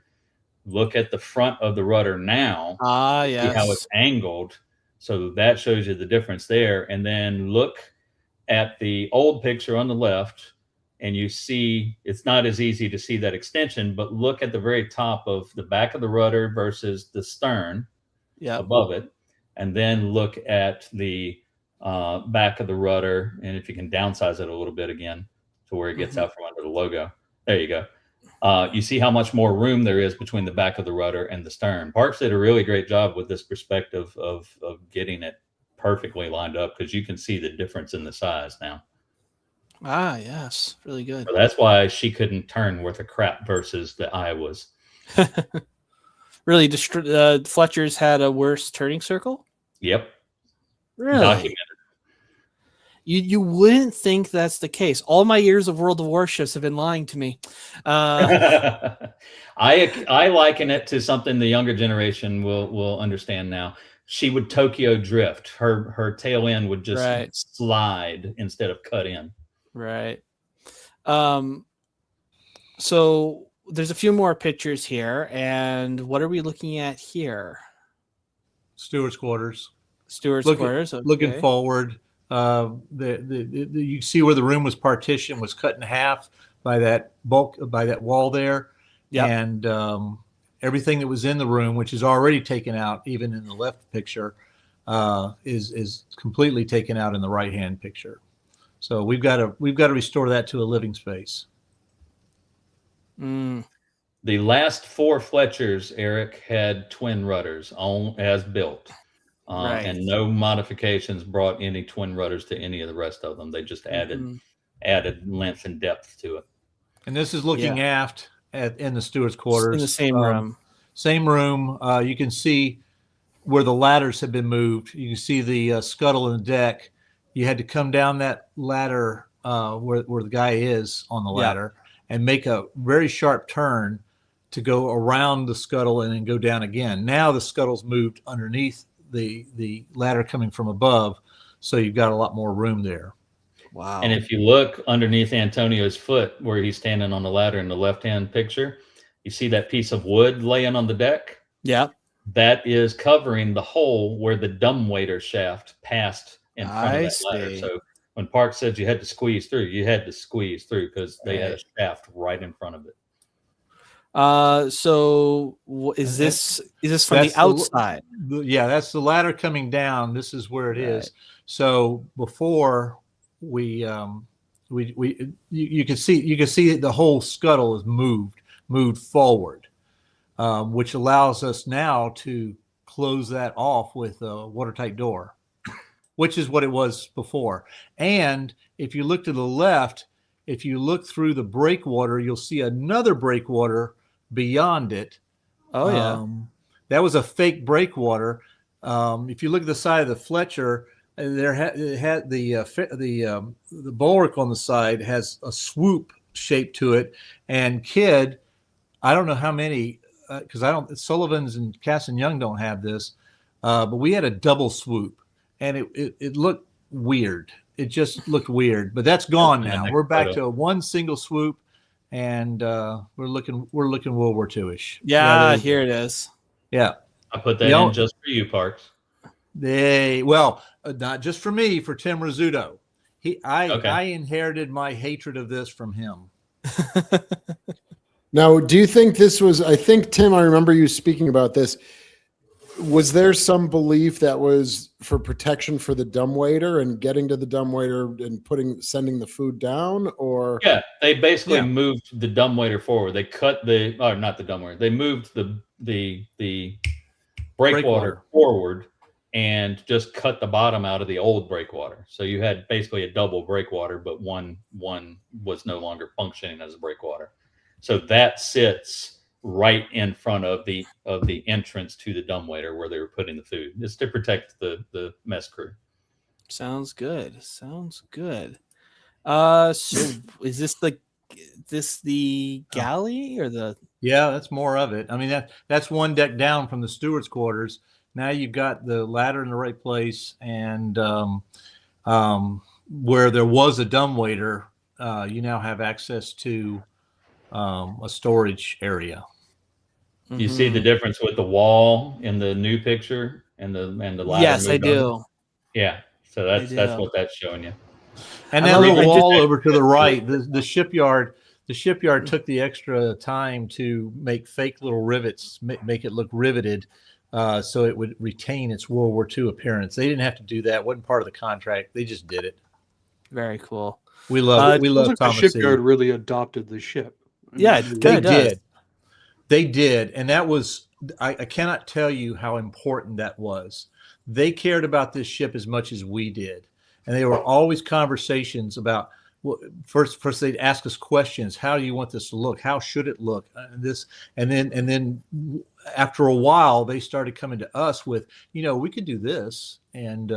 look at the front of the rudder now. Yes. See how it's angled. So that shows you the difference there. And then look at the old picture on the left, and you see it's not as easy to see that extension, but look at the very top of the back of the rudder versus the stern above it. And then look at the back of the rudder. And if you can downsize it a little bit again to where it gets out from under the logo. There you go. You see how much more room there is between the back of the rudder and the stern. Parks did a really great job with this perspective of getting it perfectly lined up because you can see the difference in the size now. Yes. Really good. So that's why she couldn't turn worth a crap versus the Iowas. Really, Fletcher's had a worse turning circle? Yep. Really? Documented. You wouldn't think that's the case. All my years of World of Warships have been lying to me. I liken it to something the younger generation will understand now. She would Tokyo drift. Her tail end would just slide instead of cut in. Right. So there's a few more pictures here, and what are we looking at here? Steward's quarters. Quarters. Okay. Looking forward. You see where the room was partitioned, was cut in half by that wall there. Yeah. And everything that was in the room, which is already taken out, even in the left picture, is completely taken out in the right-hand picture. So we've got to restore that to a living space. Mm. The last 4 Fletchers, Eric, had twin rudders as built. And no modifications brought any twin rudders to any of the rest of them. They just added length and depth to it. And this is looking aft in the steward's quarters. In the same room. Same room. You can see where the ladders have been moved. You can see the scuttle and the deck. You had to come down that ladder where the guy is on the ladder and make a very sharp turn to go around the scuttle and then go down again. Now the scuttle's moved underneath the ladder coming from above, so you've got a lot more room there. Wow. And if you look underneath Antonio's foot where he's standing on the ladder in the left-hand picture, you see that piece of wood laying on the deck? Yeah. That is covering the hole where the dumbwaiter shaft passed in front of that ladder. So when Park said you had to squeeze through, you had to squeeze through because they had a shaft right in front of it. So is this from the outside? That's the ladder coming down. This is where it is. So before you can see the whole scuttle is moved forward, which allows us now to close that off with a watertight door, which is what it was before. And if you look to the left, if you look through the breakwater, you'll see another breakwater beyond it. That was a fake breakwater. If you look at the side of the Fletcher, it had the bulwark on the side has a swoop shape to it. And Kidd, I don't know how many, because Sullivan's and Cass and Young don't have this, but we had a double swoop, and it looked weird. It just looked weird, but that's gone now. We're back to one single swoop. And we're looking World War II-ish. Yeah, here it is. Yeah, I put that in just for you, Parks. Not just for me, for Tim Rizzuto. I inherited my hatred of this from him. Now, do you think this was? I think Tim, I remember you speaking about this. Was there some belief that was for protection for the dumbwaiter and getting to the dumbwaiter and sending the food down, or? Yeah, they basically moved the dumbwaiter forward. They cut not the dumbwaiter. They moved the breakwater forward and just cut the bottom out of the old breakwater. So you had basically a double breakwater, but one was no longer functioning as a breakwater. So that sits right in front of the entrance to the dumbwaiter where they were putting the food. It's to protect the mess crew. Sounds good. So is this the galley or the? Yeah, that's more of it. I mean, that's one deck down from the steward's quarters. Now you've got the ladder in the right place, and where there was a dumbwaiter, you now have access to a storage area. You see the difference with the wall in the new picture and the ladder? Yes, I do. Yeah, so that's what that's showing you. And that little wall over to the right, the shipyard took the extra time to make fake little rivets, make it look riveted, so it would retain its World War II appearance. They didn't have to do that; it wasn't part of the contract. They just did it. Very cool. We love Thomas. The shipyard really adopted the ship. Yeah, they did, and that was I cannot tell you how important that was. They cared about this ship as much as we did, and they were always conversations about. Well, first they'd ask us questions. How do you want this to look? How should it look? And then after a while, they started coming to us with, we could do this, and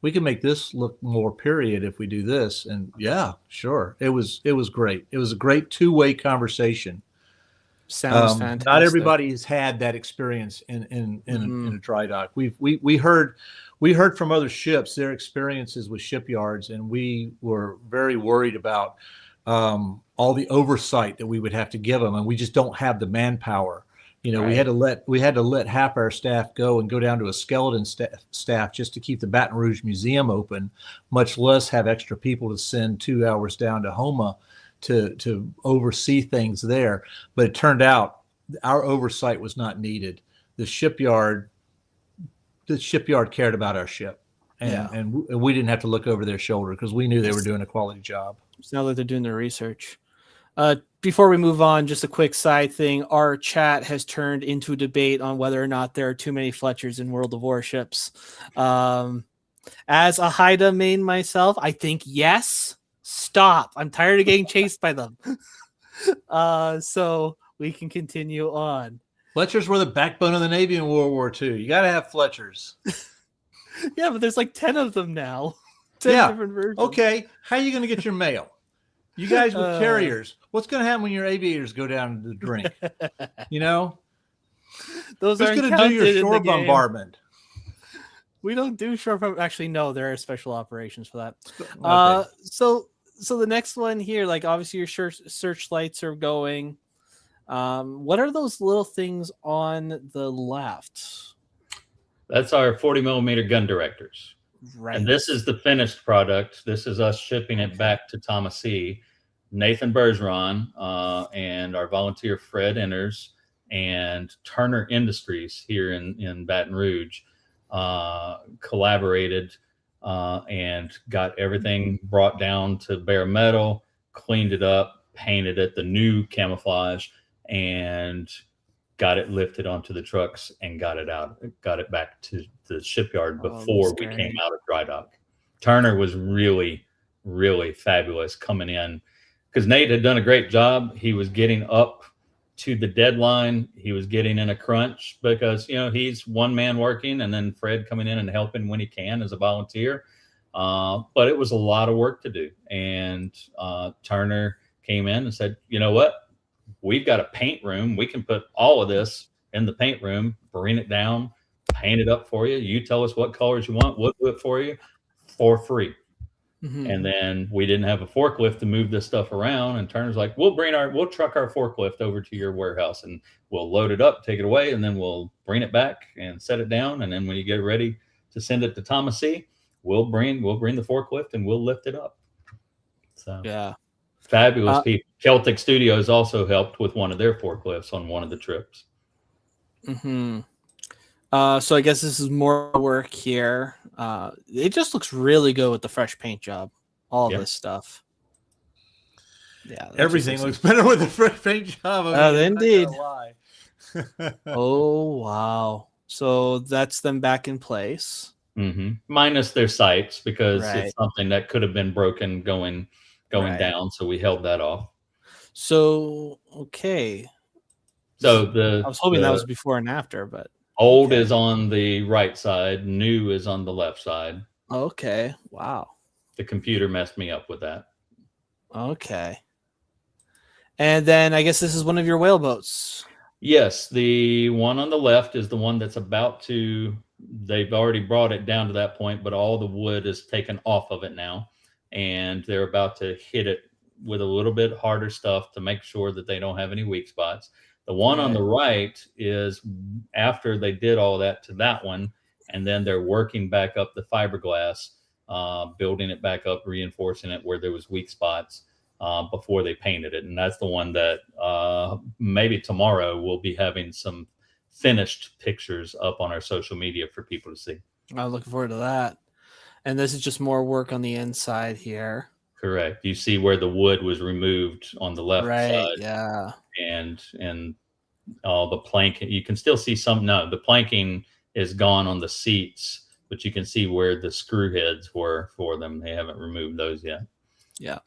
we can make this look more period if we do this. And yeah, sure, it was great. It was a great two-way conversation. Sounds fantastic. Not everybody has had that experience in a dry dock. We heard from other ships their experiences with shipyards, and we were very worried about all the oversight that we would have to give them, and we just don't have the manpower. Right. we had to let half our staff go and go down to a skeleton staff just to keep the Baton Rouge Museum open, much less have extra people to send 2 hours down to Homa to oversee things there. But it turned out our oversight was not needed. The shipyard cared about our ship, and we didn't have to look over their shoulder because we knew they were doing a quality job. It's now that they're doing their research. Before we move on, just a quick side thing. Our chat has turned into a debate on whether or not there are too many Fletchers in World of Warships. As a Haida main myself, I think yes. Stop. I'm tired of getting chased by them. So we can continue on. Fletchers were the backbone of the Navy in World War II. You got to have Fletchers. Yeah, but there's like 10 of them now. 10 different versions. Okay. How are you going to get your mail? You guys with carriers. What's going to happen when your aviators go down to drink? Those Who's going to do your shore bombardment? We don't do shore bombardment. Actually, no, there are special operations for that. Okay. So the next one here, like obviously your searchlights are going. What are those little things on the left? That's our 40 millimeter gun directors. Right. And this is the finished product. This is us shipping it back to Thomas C. Nathan Bergeron and our volunteer Fred Inners and Turner Industries here in Baton Rouge collaborated and got everything brought down to bare metal, cleaned it up, painted it the new camouflage, and got it lifted onto the trucks and got it back to the shipyard before we came out of dry dock. Turner was really, really fabulous coming in because Nate had done a great job. He was getting up to the deadline. He was getting in a crunch because, he's one man working, and then Fred coming in and helping when he can as a volunteer. But it was a lot of work to do. And Turner came in and said, you know what? We've got a paint room. We can put all of this in the paint room, bring it down, paint it up for you. You tell us what colors you want. We'll do it for you for free. Mm-hmm. And then we didn't have a forklift to move this stuff around. And Turner's like, we'll truck our forklift over to your warehouse and we'll load it up, take it away, and then we'll bring it back and set it down. And then when you get ready to send it to Thomas C., we'll bring the forklift and we'll lift it up. So yeah. Fabulous people. Celtic Studios also helped with one of their forklifts on one of the trips. Mm-hmm. So I guess this is more work here. It just looks really good with the fresh paint job. All Yep. this stuff. Yeah, that Everything just looks better with the fresh paint job. I mean, I'm not indeed. gonna lie. Oh wow! So that's them back in place. Minus their sights, because Right. it's something that could have been broken going Right. down. So we held that off. So okay. So I was hoping that was before and after, but old okay. is on the right side, new is on the left side. Okay. Wow. The computer messed me up with that. Okay. And then I guess this is one of your whaleboats. Yes, the one on the left is the one that's about to, they've already brought it down to that point, but all the wood is taken off of it now. And they're about to hit it with a little bit harder stuff to make sure that they don't have any weak spots. The one on the right is after they did all that to that one, and then they're working back up the fiberglass, building it back up, reinforcing it where there was weak spots. Before they painted it. And that's the one that maybe tomorrow we'll be having some finished pictures up on our social media for people to see. I'm looking forward to that. And this is just more work on the inside here. Correct. You see where the wood was removed on the left side. Yeah. And the plank, you can still see some. No, the planking is gone on the seats, but you can see where the screw heads were for them. They haven't removed those yet. Yeah.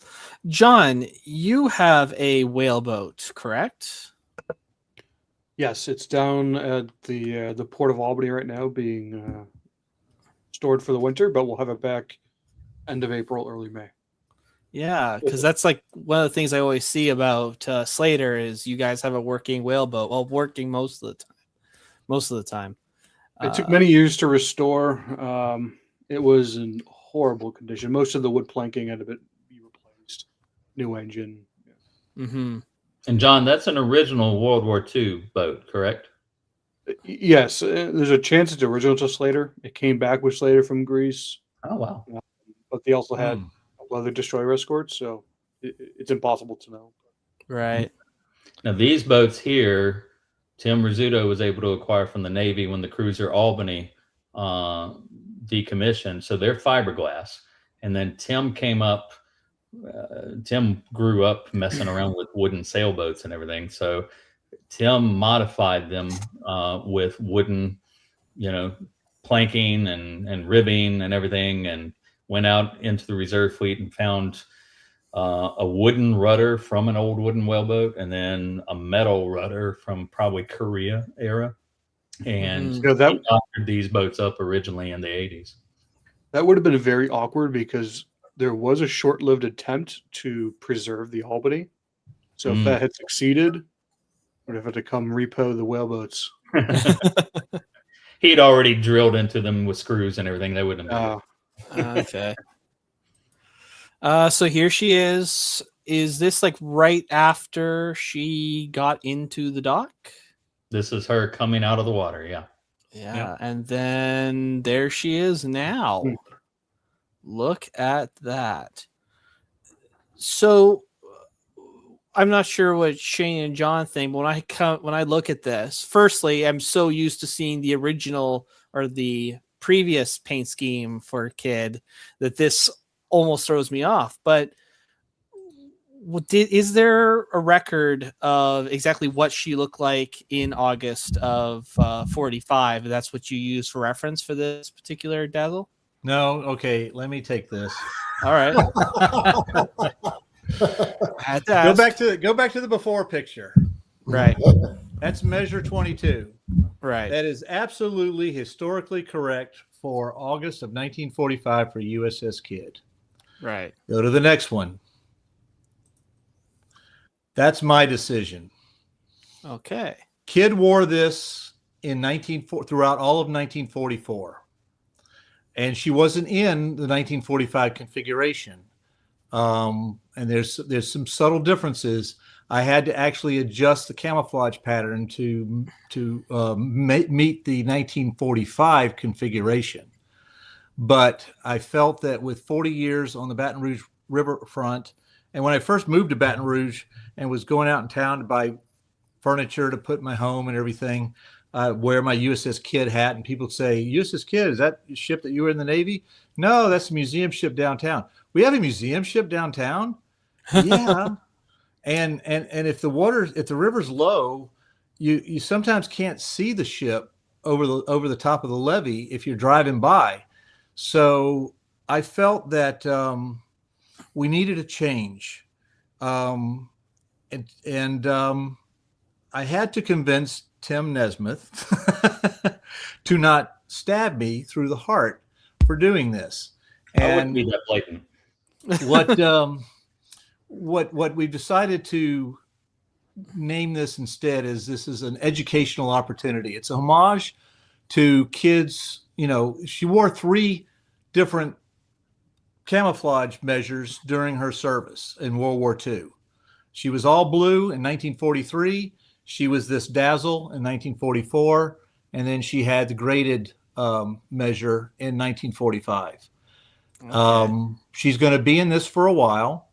John, you have a whaleboat, correct? Yes, it's down at the port of Albany right now, being stored for the winter, but we'll have it back end of April, early May. Yeah, because that's like one of the things I always see about Slater is you guys have a working whaleboat. Well, working most of the time. Most of the time. It took many years to restore. It was in horrible condition. Most of the wood planking had to be replaced. New engine. Mm-hmm. And John, that's an original World War II boat, correct? Yes, there's a chance it's original to Slater. It came back with Slater from Greece. Oh, wow. But they also had other destroyer escorts, so it's impossible to know. Right. Now, these boats here, Tim Rizzuto was able to acquire from the Navy when the cruiser Albany decommissioned. So they're fiberglass. And then Tim came up, Tim grew up messing around with wooden sailboats and everything. So Tim modified them with wooden, planking and ribbing and everything, and went out into the reserve fleet and found a wooden rudder from an old wooden whaleboat, and then a metal rudder from probably Korea era. And he doctored these boats up originally in the 80s. That would have been very awkward because there was a short-lived attempt to preserve the Albany. So if that had succeeded, would have had to come repo the whaleboats. He'd already drilled into them with screws and everything. They wouldn't have been. Okay. So here she is. Is this like right after she got into the dock? This is her coming out of the water. Yeah. Yeah. And then there she is now. Look at that. So I'm not sure what Shane and John think, but when I look at this, firstly, I'm so used to seeing the original or the previous paint scheme for KIDD that this almost throws me off. But is there a record of exactly what she looked like in August of 45? That's what you use for reference for this particular Dazzle? No. Okay. Let me take this. All right. Go back to the before picture. Right. That's measure 22. Right. That is absolutely historically correct for August of 1945 for USS KIDD. Right. Go to the next one. That's my decision. Okay. KIDD wore this throughout all of 1944. And she wasn't in the 1945 configuration. And there's some subtle differences. I had to actually adjust the camouflage pattern to meet the 1945 configuration. But I felt that with 40 years on the Baton Rouge riverfront, and when I first moved to Baton Rouge and was going out in town to buy furniture to put in my home and everything, wear my USS KIDD hat, and people say, USS KIDD, is that the ship that you were in the Navy? No, that's a museum ship downtown. We have a museum ship downtown? Yeah. And if the river's low, you sometimes can't see the ship over the top of the levee if you're driving by. So I felt that we needed a change. And I had to convince Tim Nesmith to not stab me through the heart for doing this. I wouldn't be that blatant. What we've decided to name this instead is this is an educational opportunity. It's a homage to kids. You know, she wore 3 different camouflage measures during her service in World War II. She was all blue in 1943. She was this dazzle in 1944. And then she had the graded measure in 1945. Okay. She's going to be in this for a while.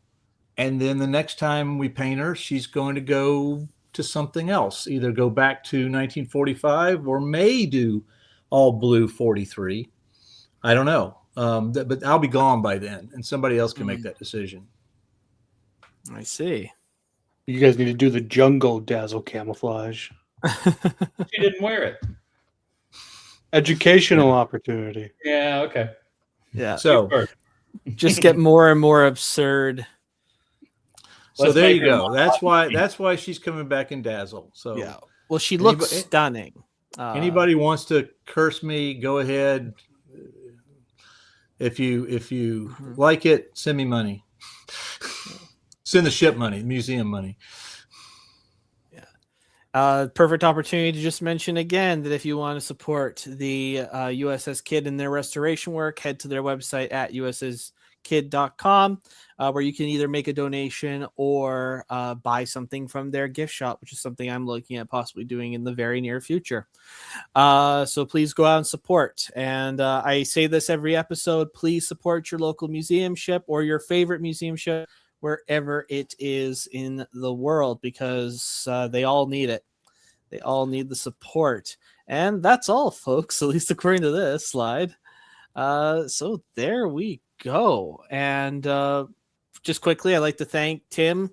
And then the next time we paint her, she's going to go to something else, either go back to 1945 or may do all blue 43. I don't know. But I'll be gone by then, and somebody else can make that decision. I see. You guys need to do the jungle dazzle camouflage. She didn't wear it. Educational opportunity. Yeah, okay. Yeah. So just get more and more absurd. So there you go. That's why she's coming back in dazzle. So yeah. Well, she looks stunning. Anybody wants to curse me, go ahead. If you like it, send me money. Send the ship money, museum money. Yeah. Perfect opportunity to just mention again that if you want to support the USS KIDD in their restoration work, head to their website at USSKIDD.com, where you can either make a donation or buy something from their gift shop, which is something I'm looking at possibly doing in the very near future. So please go out and support. And I say this every episode, please support your local museum ship or your favorite museum ship, wherever it is in the world, because they all need it. They all need the support. And that's all, folks, at least according to this slide. So there we go. And just quickly, I'd like to thank Tim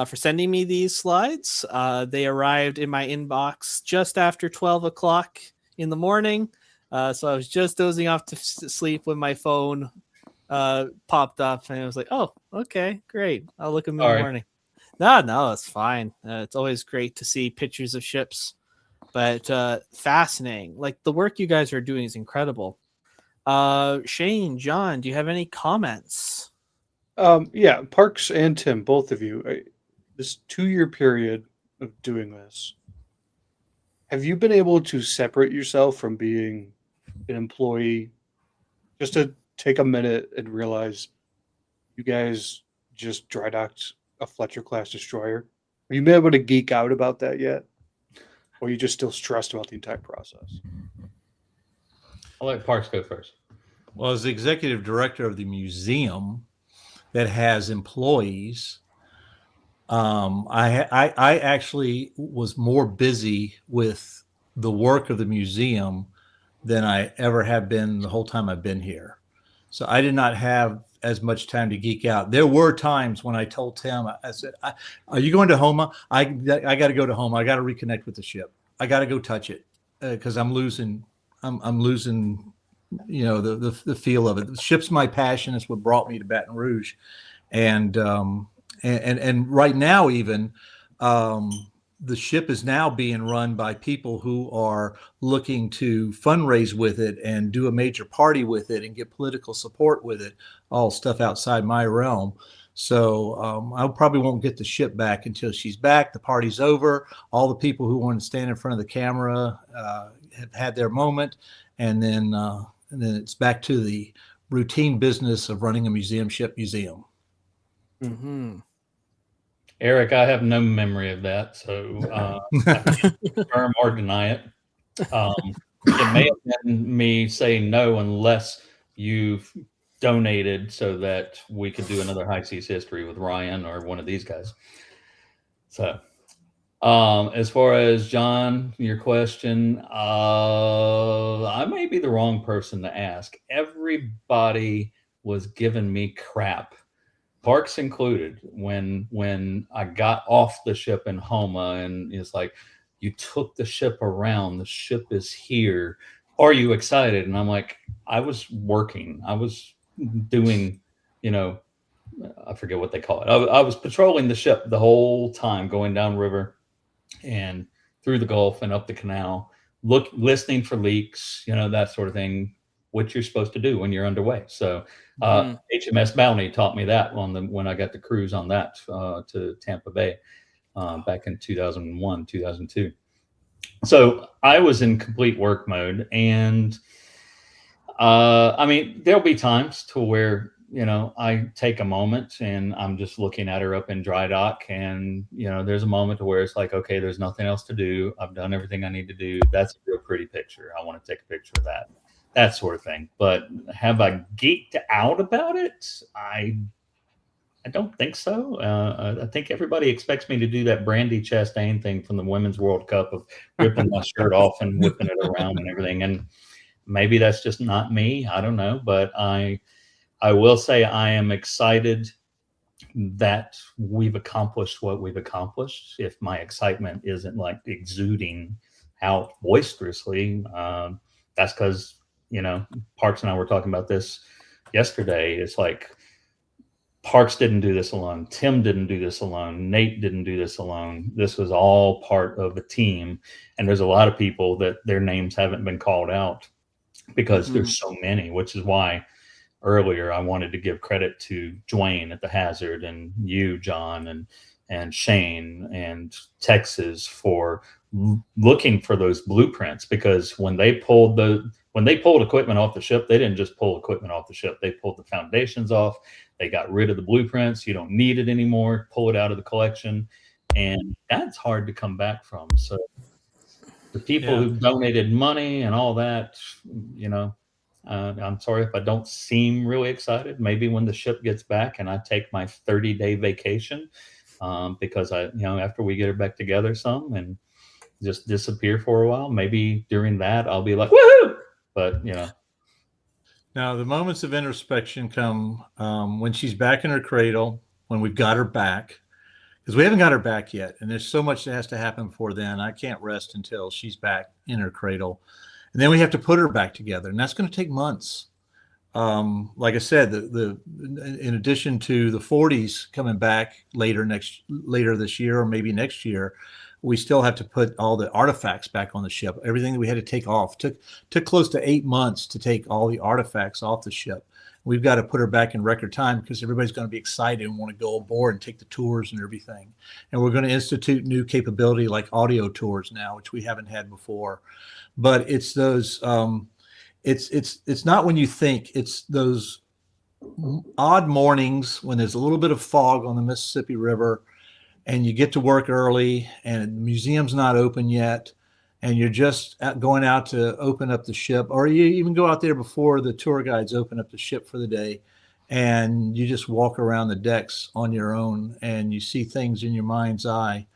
for sending me these slides. They arrived in my inbox just after 12 o'clock in the morning. So I was just dozing off to sleep when my phone popped up, and I was like, oh, okay, great. I'll look at them in the morning. No, it's fine. It's always great to see pictures of ships, but fascinating. Like, the work you guys are doing is incredible. Shane, John, do you have any comments? Yeah, Parks and Tim, both of you, this 2-year period of doing this, have you been able to separate yourself from being an employee, just to take a minute and realize you guys just dry docked a Fletcher class destroyer? Have you been able to geek out about that yet? Or are you just still stressed about the entire process? I'll let Parks go first. Well, as the executive director of the museum that has employees, I actually was more busy with the work of the museum than I ever have been the whole time I've been here. So I did not have as much time to geek out. There were times when I told Tim, I said, are you going to Homa? I got to go to Homa. I got to reconnect with the ship. I got to go touch it because I'm losing, you know, the feel of it. The ship's my passion. It's what brought me to Baton Rouge. And right now, even the ship is now being run by people who are looking to fundraise with it and do a major party with it and get political support with it, all stuff outside my realm. So I probably won't get the ship back until she's back. The party's over. All the people who want to stand in front of the camera have had their moment. And then it's back to the routine business of running a museum ship museum. Mm-hmm. Eric, I have no memory of that, so I can't confirm or deny it. It may have been me saying no unless you've donated so that we could do another High Seas History with Ryan or one of these guys. So As far as John, your question, I may be the wrong person to ask. Everybody was giving me crap, Parks included, when I got off the ship in Homa, and it's like, you took the ship around, the ship is here. Are you excited? And I'm like, I was working, I was doing, you know, I forget what they call it. I was patrolling the ship the whole time, going downriver and through the Gulf and up the canal, listening for leaks, that sort of thing, what you're supposed to do when you're underway. So HMS Bounty taught me that when I got the cruise on that to Tampa Bay back in 2001, 2002. So I was in complete work mode, and I mean, there'll be times to where I take a moment and I'm just looking at her up in dry dock, and there's a moment to where it's like, okay, there's nothing else to do. I've done everything I need to do. That's a real pretty picture. I want to take a picture of that sort of thing. But have I geeked out about it? I don't think so. I think everybody expects me to do that Brandy Chastain thing from the Women's World Cup of ripping my shirt off and whipping it around and everything. And maybe that's just not me. I don't know. But I will say I am excited that we've accomplished what we've accomplished. If my excitement isn't like exuding out boisterously, that's because, Parks and I were talking about this yesterday. It's like, Parks didn't do this alone. Tim didn't do this alone. Nate didn't do this alone. This was all part of a team. And there's a lot of people that their names haven't been called out because there's so many, which is why earlier I wanted to give credit to Dwayne at the Hazard, and you, John, and Shane and Texas for looking for those blueprints, because when they pulled equipment off the ship, they didn't just pull equipment off the ship. They pulled the foundations off. They got rid of the blueprints. You don't need it anymore. Pull it out of the collection. And that's hard to come back from. So the people who donated money and all that, I'm sorry if I don't seem really excited. Maybe when the ship gets back and I take my 30-day vacation, because after we get her back together some and just disappear for a while, maybe during that I'll be like, woohoo! But Now, the moments of introspection come when she's back in her cradle, when we've got her back, because we haven't got her back yet. And there's so much that has to happen before then. I can't rest until she's back in her cradle. And then we have to put her back together. And that's going to take months. Like I said, in addition to the 40s coming back later this year or maybe next year, we still have to put all the artifacts back on the ship. Everything that we had to take off took close to 8 months to take all the artifacts off the ship. We've got to put her back in record time because everybody's going to be excited and want to go aboard and take the tours and everything. And we're going to institute new capability like audio tours now, which we haven't had before. But it's those it's not when you think, it's those odd mornings when there's a little bit of fog on the Mississippi River, and you get to work early and the museum's not open yet, and you're just going out to open up the ship, or you even go out there before the tour guides open up the ship for the day, and you just walk around the decks on your own and you see things in your mind's eye.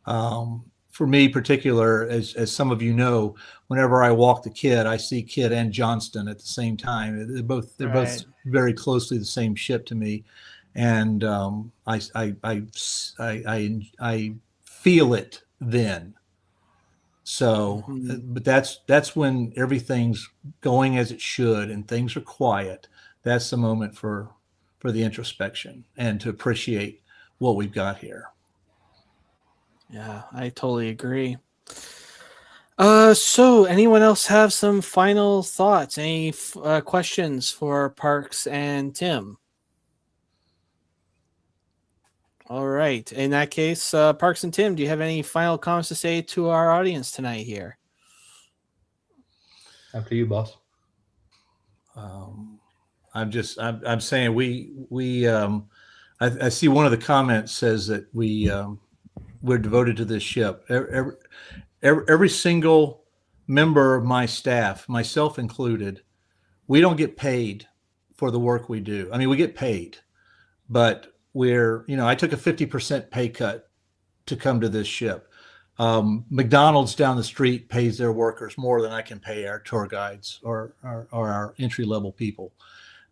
For me particular, as some of you know, whenever I walk the Kidd, I see Kidd and Johnston at the same time. They're both very closely the same ship to me. And I feel it then. So, but that's when everything's going as it should and things are quiet. That's the moment for the introspection and to appreciate what we've got here. Yeah, I totally agree. So anyone else have some final thoughts? Any questions for Parks and Tim? All right. In that case, Parks and Tim, do you have any final comments to say to our audience tonight here? After you, boss. I'm saying I see one of the comments says that we're devoted to this ship. Every single member of my staff, myself included, we don't get paid for the work we do. I mean, we get paid, but I took a 50% pay cut to come to this ship. McDonald's down the street pays their workers more than I can pay our tour guides or our entry level people.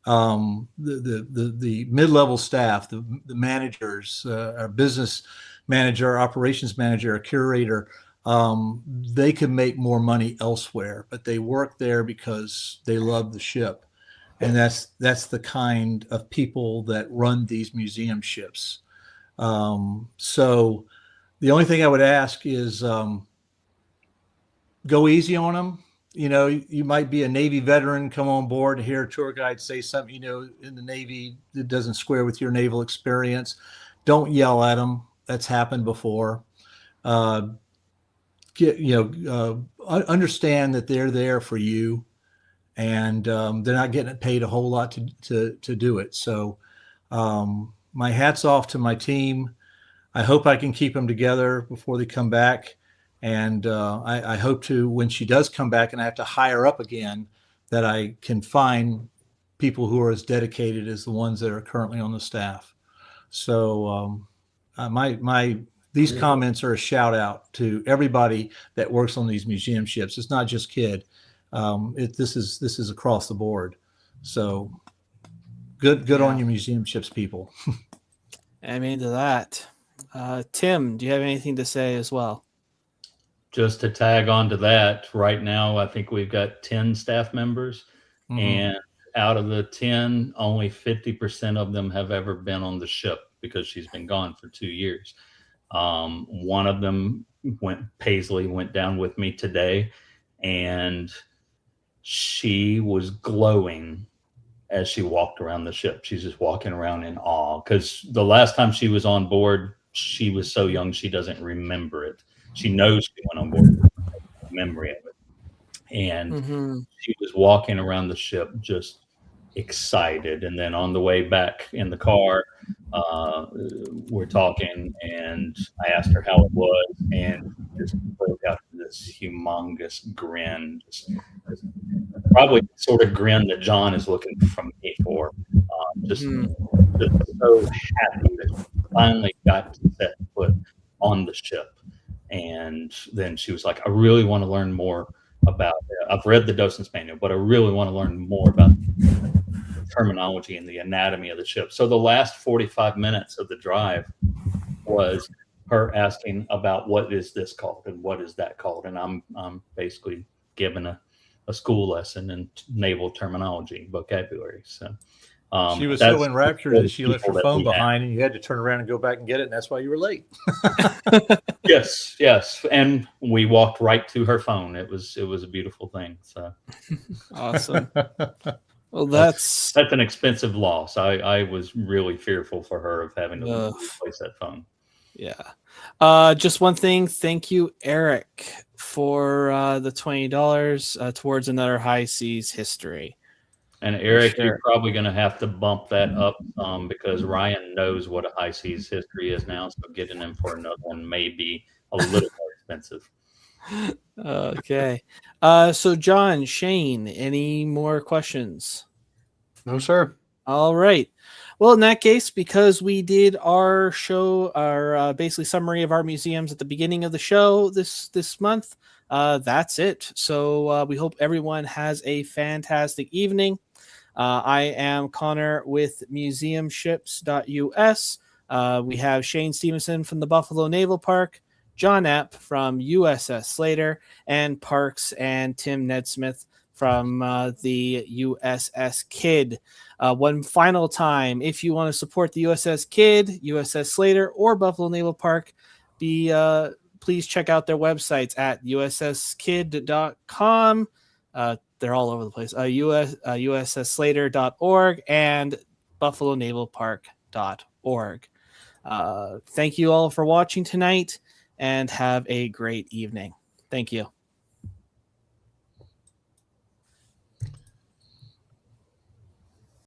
The mid-level staff, the managers, our business manager, our operations manager, our curator, they can make more money elsewhere, but they work there because they love the ship. And that's the kind of people that run these museum ships. So the only thing I would ask is go easy on them. You know, you might be a Navy veteran, come on board and hear a tour guide say something, you know, in the Navy that doesn't square with your naval experience. Don't yell at them. That's happened before. Understand that they're there for you, and they're not getting paid a whole lot to do it. So my hat's off to my team. I hope I can keep them together before they come back. And I hope to, when she does come back and I have to hire up again, that I can find people who are as dedicated as the ones that are currently on the staff. So these comments are a shout out to everybody that works on these museum ships. It's not just KIDD. This is across the board. So good on your museum ships, people. Amen to that. Tim, do you have anything to say as well? Just to tag on to that, right now, I think we've got 10 staff members, and out of the 10, only 50% of them have ever been on the ship because she's been gone for 2 years. One of them, Paisley, went down with me today, and she was glowing as she walked around the ship. She's just walking around in awe because the last time she was on board, she was so young she doesn't remember it. She knows she went on board, memory of it. And she was walking around the ship just excited. And then on the way back in the car, we're talking, and I asked her how it was, and just broke out this humongous grin, just probably the sort of grin that John is looking from me for. Just so happy that she finally got to set foot on the ship. And then she was like, I really want to learn more about it. I've read the docent's manual, but I really want to learn more about the terminology and the anatomy of the ship. So the last 45 minutes of the drive was her asking about what is this called and what is that called. And I'm basically giving a school lesson in naval terminology vocabulary. So she was so enraptured that she left her phone behind, and you had to turn around and go back and get it, and that's why you were late. Yes, and we walked right to her phone. It was a beautiful thing. So awesome. Well, that's an expensive loss. I was really fearful for her of having to replace that phone. Yeah. Just one thing. Thank you, Eric, for the $20 towards another High Seas history. And Eric, you're probably going to have to bump that up because Ryan knows what a High Seas history is now. So getting him for another one may be a little more expensive. Okay. So John, Shane, any more questions? No, sir. All right. Well, in that case, because we did our show, our basically summary of our museums at the beginning of the show this month, that's it. So we hope everyone has a fantastic evening. I am Connor with museumships.us. We have Shane Stephenson from the Buffalo Naval Park, John Epp from USS Slater, and Parks and Tim Nesmith from the USS KIDD. One final time, if you want to support the USS KIDD, USS Slater, or Buffalo Naval Park, please check out their websites at usskidd.com. They're all over the place. USSSlater.org and BuffaloNavalPark.org. Thank you all for watching tonight, and have a great evening. Thank you.